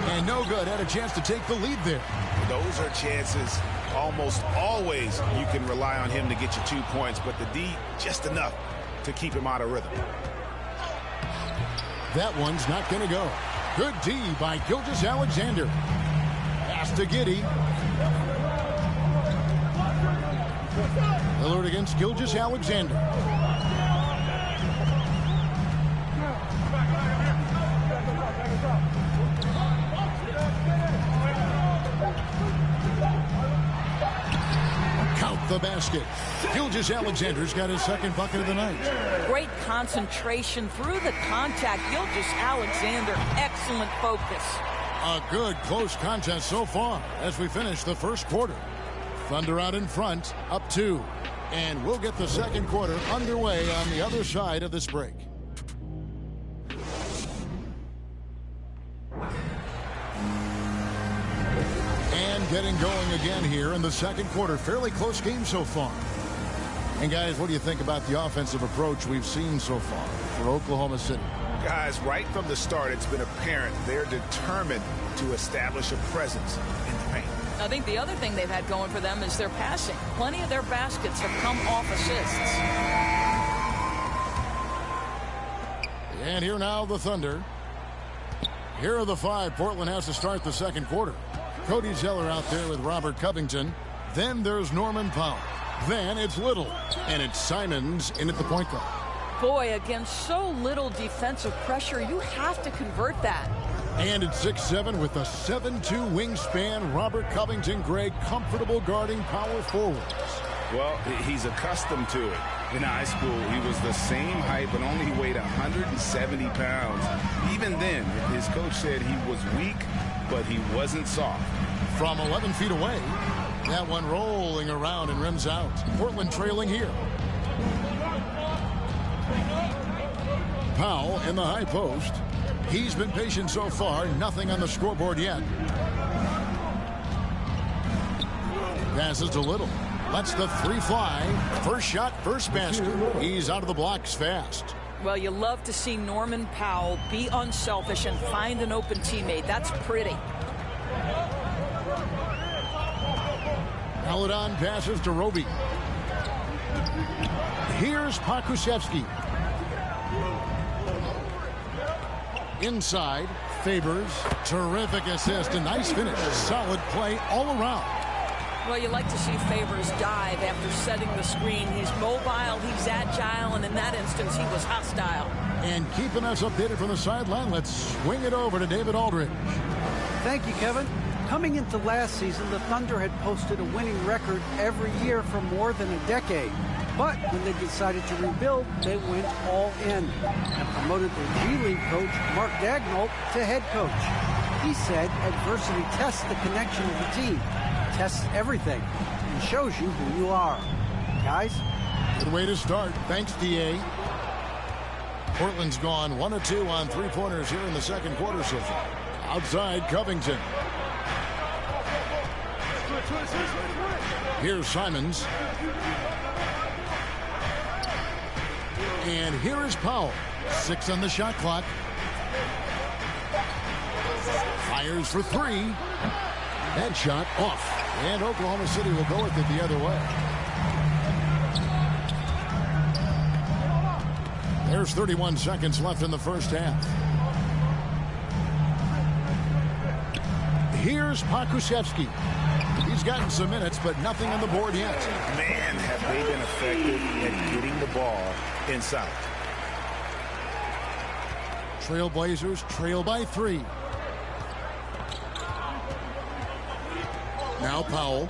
And no good. Had a chance to take the lead there. Those are chances almost always you can rely on him to get you 2 points, but the D just enough to keep him out of rhythm. That one's not going to go. Good D by Gilgeous-Alexander. Pass to Giddey. Lillard against Gilgeous-Alexander. Count the basket. Gilgeous-Alexander's got his second bucket of the night. Great concentration through the contact. Gilgeous-Alexander, excellent focus. A good close contest so far as we finish the first quarter. Thunder out in front, up 2. And we'll get the second quarter underway on the other side of this break. And getting going again here in the second quarter. Fairly close game so far. And guys, what do you think about the offensive approach we've seen so far for Oklahoma City? Guys, right from the start, it's been apparent they're determined to establish a presence in the paint. I think the other thing they've had going for them is their passing. Plenty of their baskets have come off assists. And here now the Thunder. Here are the 5 Portland has to start the second quarter. Cody Zeller out there with Robert Covington. Then there's Norman Powell. Then it's Little. And it's Simons in at the point guard. Boy, against so little defensive pressure, you have to convert that. And it's 6'7" with a 7'2" wingspan. Robert Covington, Greg, comfortable guarding power forwards. Well, he's accustomed to it. In high school, he was the same height, but only weighed 170 pounds. Even then, his coach said he was weak, but he wasn't soft. From 11 feet away, that one rolling around and rims out. Portland trailing here. Powell in the high post. He's been patient so far. Nothing on the scoreboard yet. Passes to Little. Lets the 3 fly. First shot, first basket. He's out of the blocks fast. Well, you love to see Norman Powell be unselfish and find an open teammate. That's pretty. Paladon passes to Roby. Here's Pakusevsky. Inside, Favors. Terrific assist. A nice finish. Solid play all around. Well, you like to see Favors dive after setting the screen. He's mobile, he's agile, and in that instance, he was hostile. And keeping us updated from the sideline, let's swing it over to David Aldridge. Thank you, Kevin. Coming into last season, the Thunder had posted a winning record every year for more than a decade. But when they decided to rebuild, they went all in and promoted their G League coach, Mark Dagnall, to head coach. He said adversity tests the connection of the team, tests everything, and shows you who you are. Guys? Good way to start. Thanks, D.A. Portland's gone 1 of 2 on three-pointers here in the second quarter so far. Outside, Covington. Here's Simons. And here is Powell. 6 on the shot clock. Fires for 3. That shot off. And Oklahoma City will go with it the other way. There's 31 seconds left in the first half. Here's Pakusevsky. He's gotten some minutes, but nothing on the board yet. Man, have they been effective at getting the ball inside. Trailblazers trail by 3. Now Powell.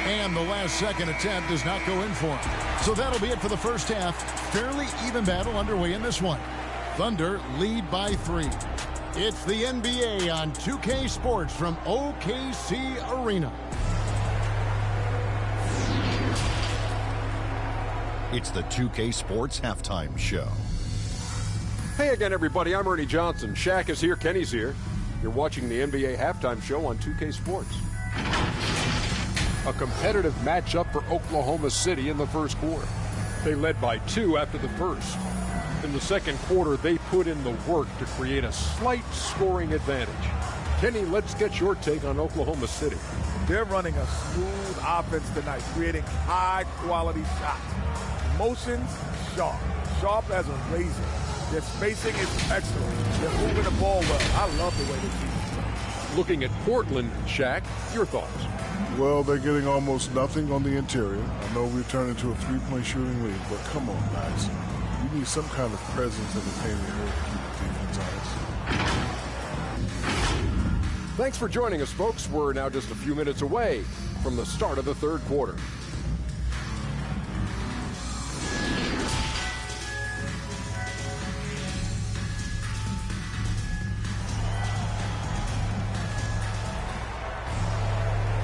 And the last second attempt does not go in for him. So that'll be it for the first half. Fairly even battle underway in this one. Thunder lead by 3. It's the NBA on 2K Sports from OKC Arena. It's the 2K Sports Halftime Show. Hey again, everybody. I'm Ernie Johnson. Shaq is here. Kenny's here. You're watching the NBA Halftime Show on 2K Sports. A competitive matchup for Oklahoma City in the first quarter. They led by 2 after the first. In the second quarter, they put in the work to create a slight scoring advantage. Kenny, let's get your take on Oklahoma City. They're running a smooth offense tonight, creating high-quality shots. Motions, sharp. Sharp as a razor. Their spacing is excellent. They're moving the ball well. I love the way they keep it. Looking at Portland, Shaq, your thoughts? Well, they're getting almost nothing on the interior. I know we've turned into a three-point shooting league, but come on, guys. You need some kind of presence in the paint area to keep the defense honest. Thanks for joining us, folks. We're now just a few minutes away from the start of the third quarter.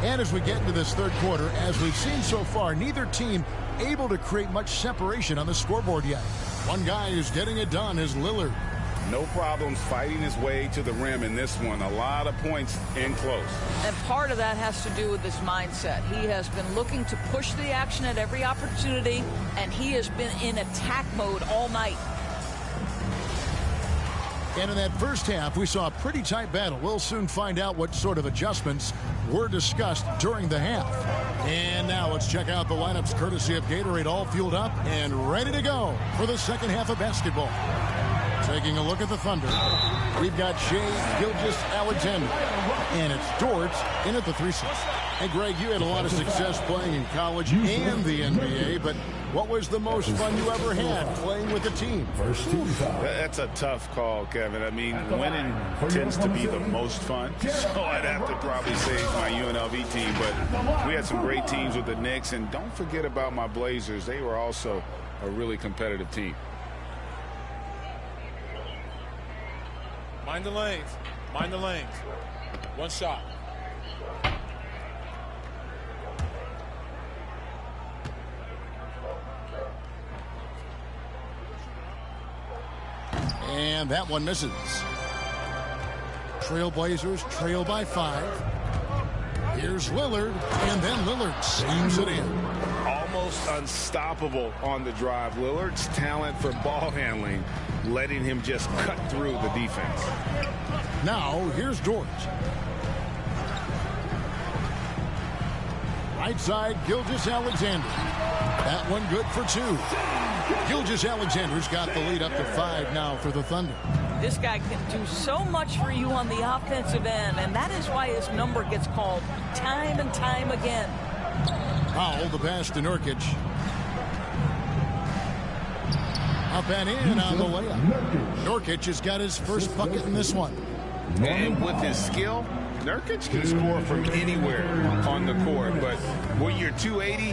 And as we get into this third quarter, as we've seen so far, neither team able to create much separation on the scoreboard yet. One guy who's getting it done is Lillard. No problems fighting his way to the rim in this one. A lot of points in close. And part of that has to do with his mindset. He has been looking to push the action at every opportunity, and he has been in attack mode all night. And in that first half, we saw a pretty tight battle. We'll soon find out what sort of adjustments were discussed during the half. And now let's check out the lineups courtesy of Gatorade, all fueled up and ready to go for the second half of basketball. Taking a look at the Thunder, we've got Shai Gilgeous-Alexander, and it's Dort in at the 3-6. Hey, Greg, you had a lot of success playing in college and the NBA, but what was the most fun you ever had playing with a team? That's a tough call, Kevin. I mean, winning tends to be the most fun, so I'd have to probably say my UNLV team, but we had some great teams with the Knicks, and don't forget about my Blazers. They were also a really competitive team. Mind the lanes. Mind the lanes. One shot. And that one misses. Trailblazers trail by 5. Here's Lillard, and then Lillard slams it in. Almost unstoppable on the drive. Lillard's talent for ball handling, letting him just cut through the defense. Now, here's Dort. Right side, Gilgeous-Alexander. That one good for 2. Gilgeous-Alexander's got the lead up to 5 now for the Thunder. This guy can do so much for you on the offensive end, and that is why his number gets called time and time again. Powell, the pass to Nurkic. Up and in on the layup. Nurkic has got his first bucket in this one. And with his skill, Nurkic can score from anywhere on the court, but when you're 280,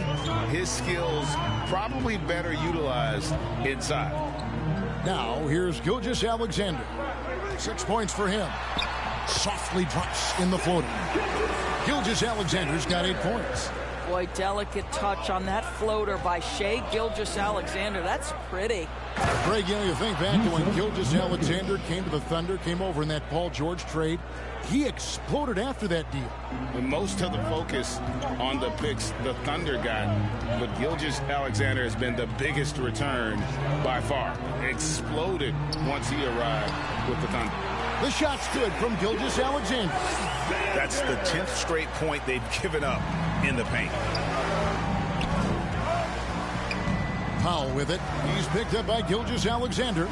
his skills probably better utilized inside. Now, here's Gilgeous-Alexander. 6 points for him. Softly drops in the floater. Gilgeous-Alexander's got 8 points. Boy, delicate touch on that floater by Shai Gilgeous-Alexander. That's pretty. Greg, you think back to when Gilgeous-Alexander came to the Thunder, came over in that Paul George trade. He exploded after that deal. Most of the focus on the picks the Thunder got, but Gilgeous-Alexander has been the biggest return by far. Exploded once he arrived with the Thunder. The shot's good from Gilgeous-Alexander. That's the 10th straight point they've given up in the paint. Powell with it. He's picked up by Gilgeous-Alexander.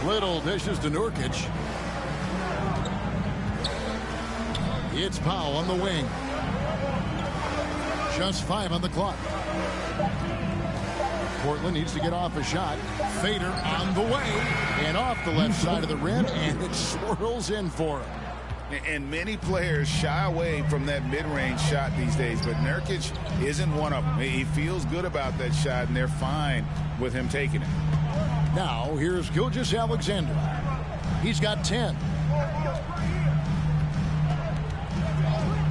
Little dishes to Nurkic. It's Powell on the wing. Just 5 on the clock. Portland needs to get off a shot. Fader on the way. And off the left side of the rim. And it swirls in for him. And many players shy away from that mid-range shot these days, but Nurkic isn't one of them. He feels good about that shot, and they're fine with him taking it. Now, here's Gilgeous-Alexander. He's got 10.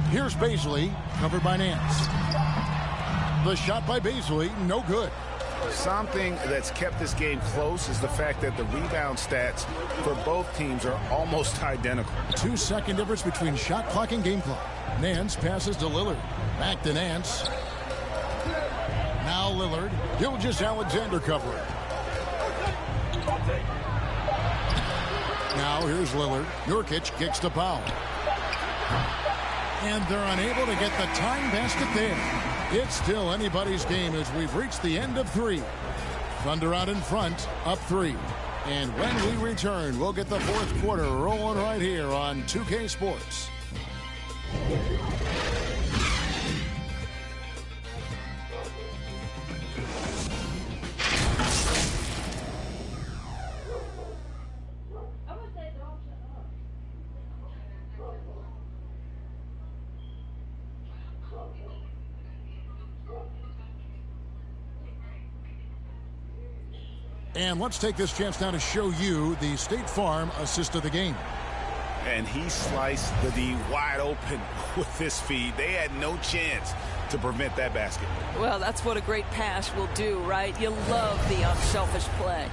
Here's Baisley, covered by Nance. The shot by Baisley, no good. Something that's kept this game close is the fact that the rebound stats for both teams are almost identical. 2-second difference between shot clock and game clock. Nance passes to Lillard. Back to Nance. Now Lillard. Gilgeous-Alexander covering. Now here's Lillard. Nurkic kicks to Powell. And they're unable to get the time basket there. It's still anybody's game as we've reached the end of 3. Thunder out in front, up 3. And when we return, we'll get the fourth quarter rolling right here on 2K Sports. And let's take this chance now to show you the State Farm assist of the game. And he sliced the D wide open with his feed. They had no chance to prevent that basket. Well, that's what a great pass will do, right? You love the unselfish play.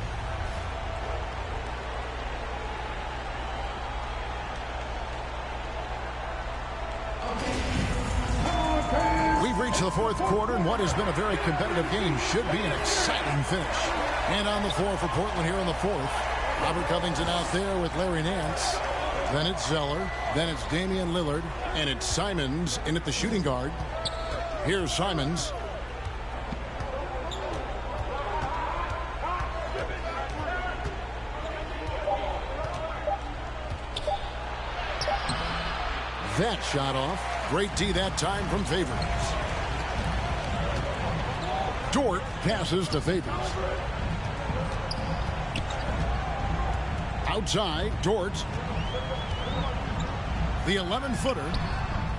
We've reached the fourth quarter, and what has been a very competitive game should be an exciting finish. And on the floor for Portland here in the fourth, Robert Covington out there with Larry Nance. Then it's Zeller. Then it's Damian Lillard. And it's Simons in at the shooting guard. Here's Simons. That shot off. Great D that time from Favors. Dort passes to Favors. Outside, Dort. The 11-footer.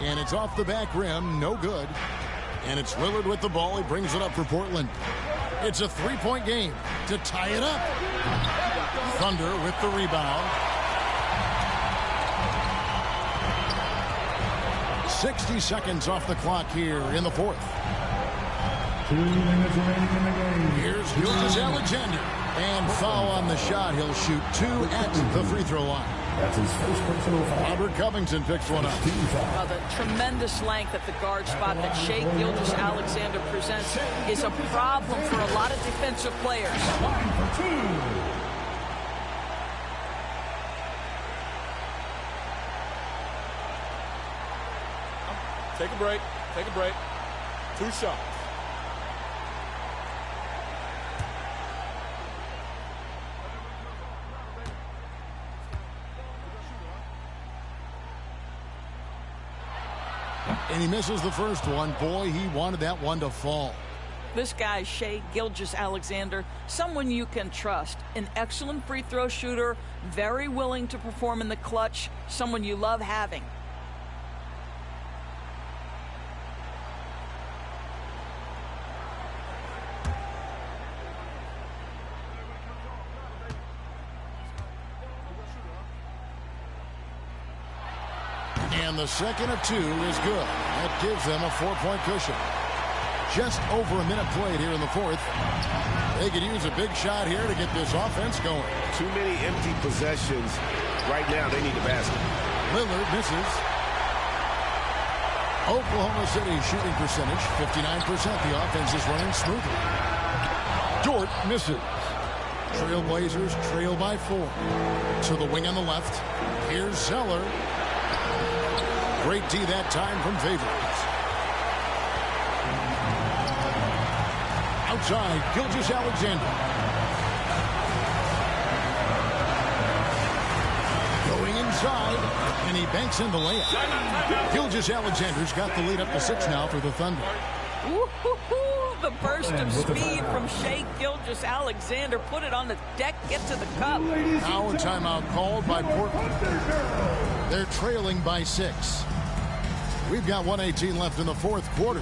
And it's off the back rim. No good. And it's Lillard with the ball. He brings it up for Portland. It's a 3-point game to tie it up. Thunder with the rebound. 60 seconds off the clock here in the fourth. 2 minutes remaining in the game. Here's Gilgeous-Alexander. And foul on the shot. He'll shoot 2 at the free throw line. That's his first personal foul. Robert Covington picks one up. Well, the tremendous length at the guard spot that Shai Gilgeous-Alexander presents is a problem for a lot of defensive players. Line for 2. Take a break. Take a break. 2 shots. And he misses the first one. Boy, he wanted that one to fall. This guy, Shai Gilgeous-Alexander, someone you can trust. An excellent free throw shooter, very willing to perform in the clutch, someone you love having. And the second of 2 is good. That gives them a 4-point cushion. Just over a minute played here in the fourth. They could use a big shot here to get this offense going. Too many empty possessions. Right now, they need the basket. Lillard misses. Oklahoma City shooting percentage, 59%. The offense is running smoothly. Dort misses. Trailblazers trail by 4. To the wing on the left. Here's Zeller. Great D that time from Favors. Outside, Gilgeous-Alexander. Going inside, and he banks in the layup. Gilgeous-Alexander's got the lead up to 6 now for the Thunder. The burst of speed from Shai Gilgeous-Alexander. Put it on the deck, get to the cup. Now a timeout called by Portland. They're trailing by 6. We've got 1:18 left in the fourth quarter.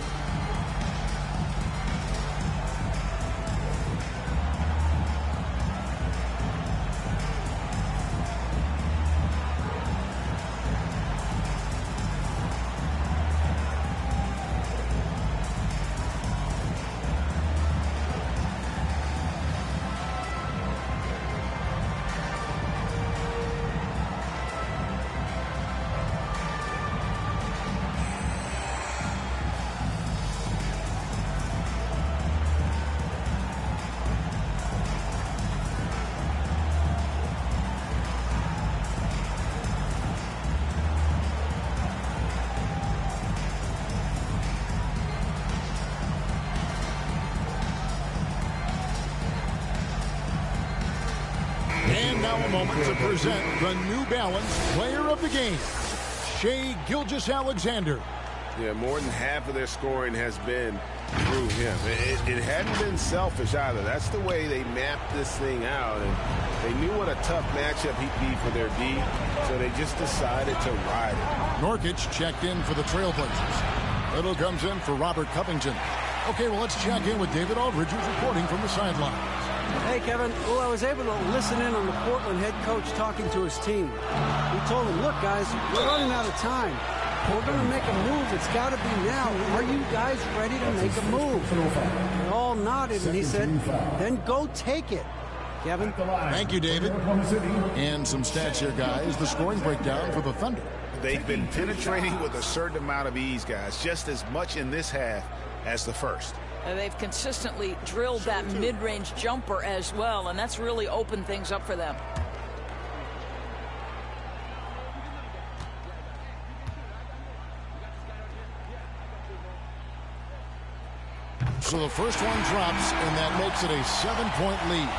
Moment to present the New Balance Player of the Game, Shai Gilgeous-Alexander. Yeah, more than half of their scoring has been through him. It hadn't been selfish either. That's the way they mapped this thing out, and they knew what a tough matchup he'd be for their D, so they just decided to ride it. Norkic checked in for the Trailblazers. Little comes in for Robert Covington. Okay, well, let's check in with David Aldridge, who's reporting from the sideline. Hey, Kevin. Well, I was able to listen in on the Portland head coach talking to his team. He told them, look, guys, we're running out of time. We're going to make a move. It's got to be now. Are you guys ready to make a move? They all nodded, and he said, then go take it. Kevin? Thank you, David. And some stats here, guys. The scoring breakdown for the Thunder. They've been penetrating with a certain amount of ease, guys, just as much in this half as the first. They've consistently drilled that mid-range jumper as well, and that's really opened things up for them. So the first one drops, and that makes it a 7-point lead.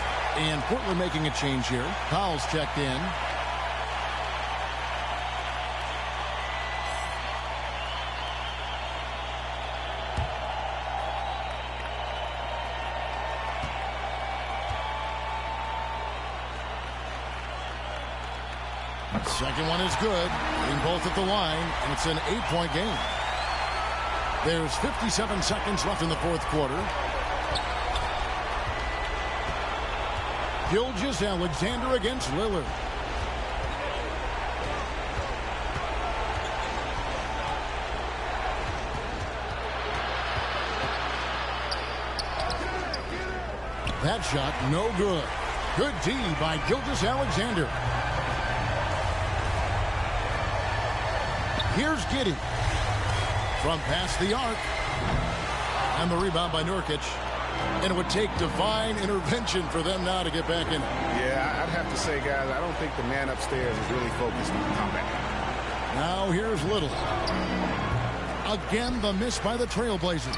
And Portland making a change here. Powell's checked in. Second one is good. Getting both at the line, and it's an 8-point game. There's 57 seconds left in the fourth quarter. Gilgeous-Alexander against Lillard. That shot, no good. Good D by Gilgeous-Alexander. Here's Giddey from past the arc. And the rebound by Nurkic. And it would take divine intervention for them now to get back in. Yeah, I'd have to say, guys, I don't think the man upstairs is really focused on combat. Now here's Little. Again, the miss by the Trailblazers.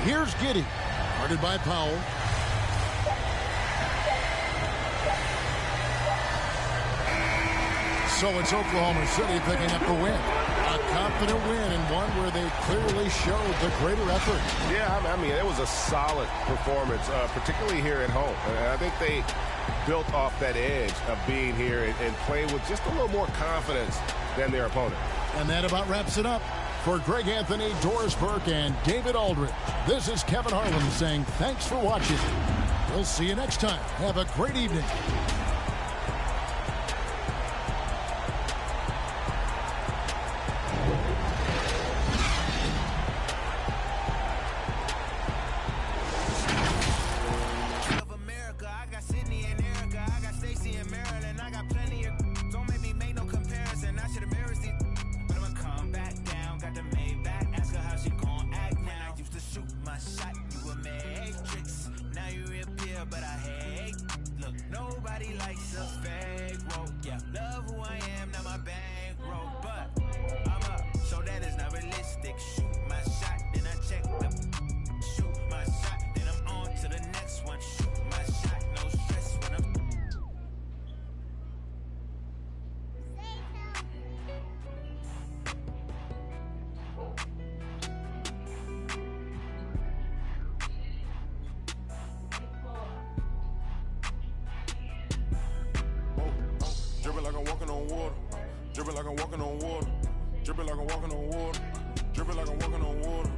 Here's Giddey. Guarded by Powell. So it's Oklahoma City picking up the win. A confident win and one where they clearly showed the greater effort. Yeah, I mean, it was a solid performance, particularly here at home. And I think they built off that edge of being here and playing with just a little more confidence than their opponent. And that about wraps it up. For Greg Anthony, Doris Burke, and David Aldridge, this is Kevin Harlan saying thanks for watching. We'll see you next time. Have a great evening. a fake rope. Yeah, love who I am, not my bankroll. But I'm up, so that is not realistic. Shoot my shot, then I check the. Shoot my shot, then I'm on to the next one. Shoot my shot, no stress when I'm. Dripping like I'm walking on water. Dripping like I'm walking on water. Dripping like I'm walking on water. Dripping like I'm walking on water.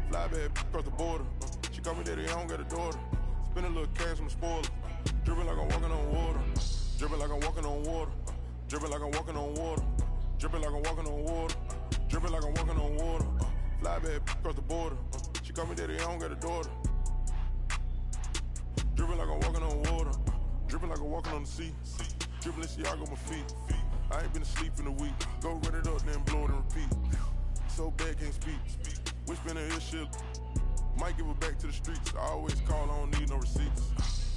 Fly bad across the border. She call me daddy, I don't got a daughter. Spend a little cash, I'm a spoiler. Dripping like I'm walking on water. Dripping like I'm walking on water. Dripping like I'm walking on water. Dripping like I'm walking on water. Dripping like I'm walking on water. Fly bad across the border. She call me daddy, I don't got a daughter. Dripping like I'm walking on water. Dripping like I'm walking on the sea. Dribbling, see, I got my feet. I ain't been asleep in a week. Go run it up, then blow it and repeat. So bad, can't speak. Wish been a his shit. Might give it back to the streets. I always call, I don't need no receipts.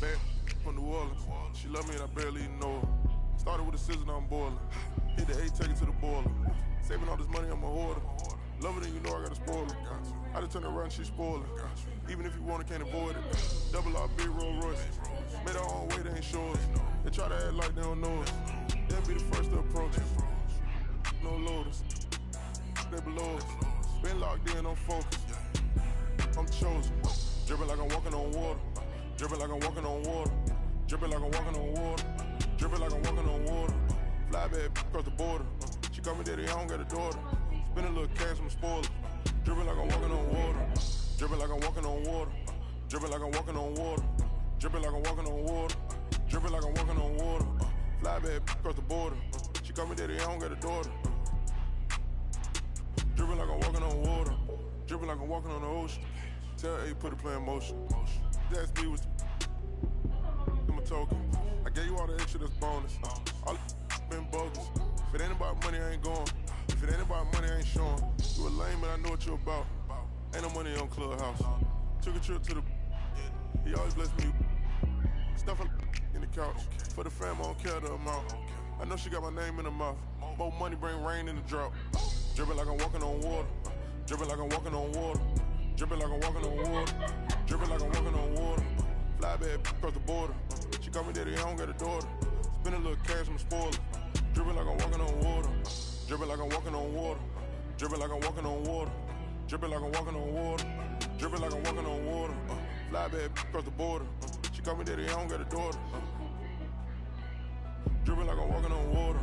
Bad from New Orleans. She love me and I barely even know her. Started with a scissor, now I'm boiling. Hit the 8, take it to the boiler. Saving all this money, I'm a hoarder. Love it and you know I got a spoiler. I just turn around, she spoiler. Even if you want it, can't avoid it. Double R, big Rolls Royce. Made our own way, they ain't sure us. They try to act like they don't know us. They'll be the first to approach us. No loaders. They below us. Been locked in, I'm focused. I'm chosen. Dripping like I'm walking on water. Dripping like I'm walking on water. Dripping like I'm walking on water. Dripping like I'm walking on water. Fly bad across the border. She call me daddy, I don't got a daughter. Spend a little cash, I'm a spoiler. Dripping like I'm walking on water. Dripping like I'm walking on water. Dripping like I'm walking on water. Dripping like I'm walking on water. Dripping like I'm walking on water. Fly bad across the border. She call me daddy, I don't got a daughter. Dripping like I'm walking on water. Dripping like I'm walking on the ocean. Tell A, put a plan in motion. That's me was my token. I gave you all the extra, that's bonus. All been bogus. If it ain't about money, I ain't going. If it ain't about money, I ain't showing. You a lame, but I know what you about. Ain't no money on Clubhouse. Took a trip to the. He always bless me. Stuffing in the couch. For the fam, I don't care the amount. I know she got my name in her mouth. More money bring rain in the drought. Dripping like I'm walking on water. Dripping like I'm walking on water. Dripping like I'm walking on water. Dripping like I'm walking on water. Fly bad across the border. She call me daddy, I don't got a daughter. Spend a little cash, I'm a spoiler. Dripping like I'm walking on water. Dripping like I'm walking on water. Dripping like I'm walking on water. Dripping like I'm walking on water. Dripping like I'm walking on water. Fly bad across the border. She call me daddy, I don't got a daughter. Dripping like I'm walking on water.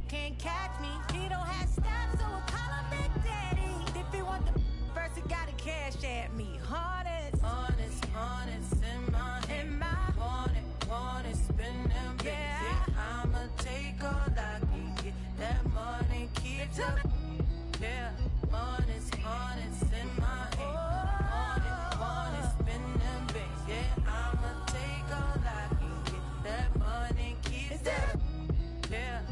Can't catch me. He don't have stats, so Honest, honest, honest in my head. Want it, spend them big. Yeah, I'ma take all I can get. That money keeps up. Yeah, honest, honest in my head. Want it, spend them big. Yeah, I'ma take all I can get. That money keeps up. Yeah.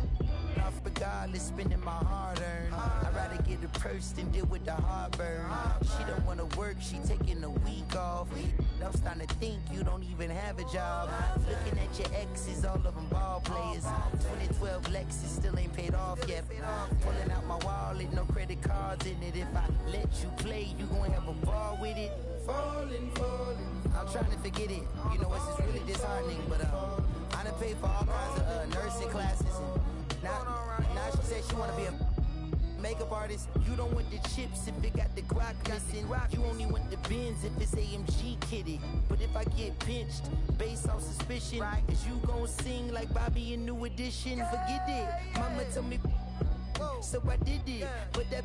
Off regardless, spending my hard-earned. I'd rather get a purse than deal with the heartburn. She don't wanna work, she taking a week off. I'm starting to think you don't even have a job. Looking at your exes, all of them ball players. 2012 Lexus still ain't paid off yet. Pulling out my wallet, no credit cards in it. If I let you play, you gon' have a ball with it. Falling, falling. I'm trying to forget it. You know, it's really disheartening, but I done paid for all kinds of nursing classes. Now she said she wanna be a makeup artist. You don't want the chips if it got the guac missing. You only want the Benz if it's AMG kitty. But if I get pinched based on suspicion, is you gon' sing like Bobby in New Edition? Forget it. Mama told me, so I did it. But that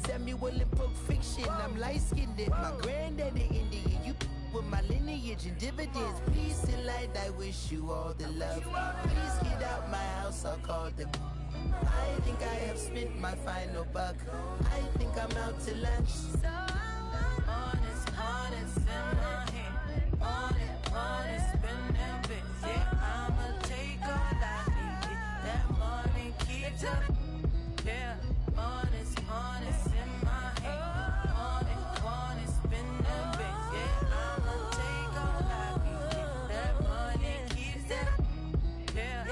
Samuel in Pulp Fiction, I'm light-skinned. My granddaddy Indian, you with my lineage and dividends. Peace and light, I wish you all the love. Please get out my house, I'll call them. I think I have spent my final buck. I think I'm out to lunch. So honest, honest in my head. Honest, spend them bits. Yeah, I'ma take all I can get. That money keeps up. Yeah, honest, honest in my head. Honest, spend them bits. Yeah, I'ma take all I can get. That money keeps up. Yeah.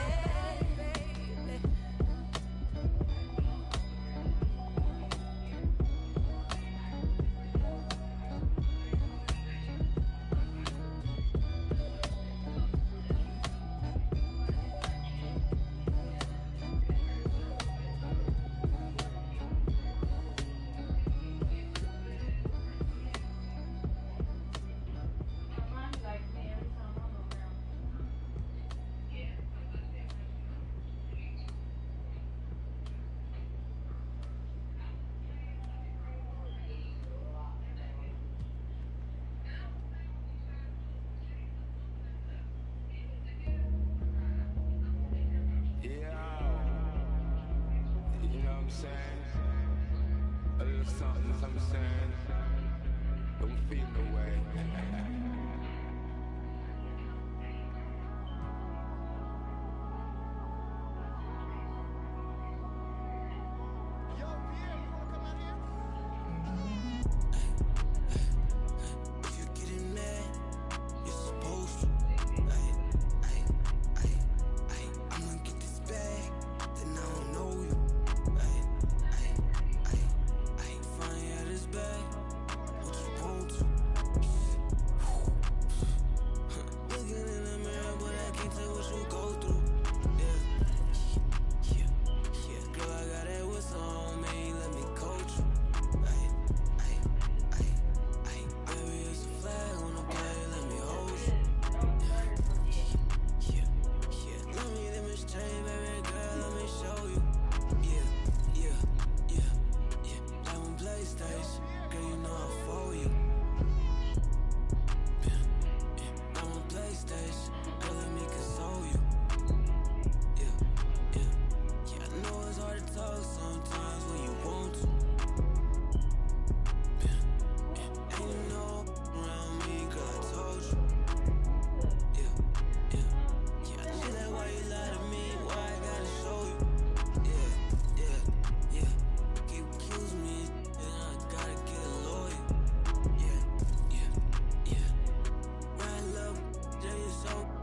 So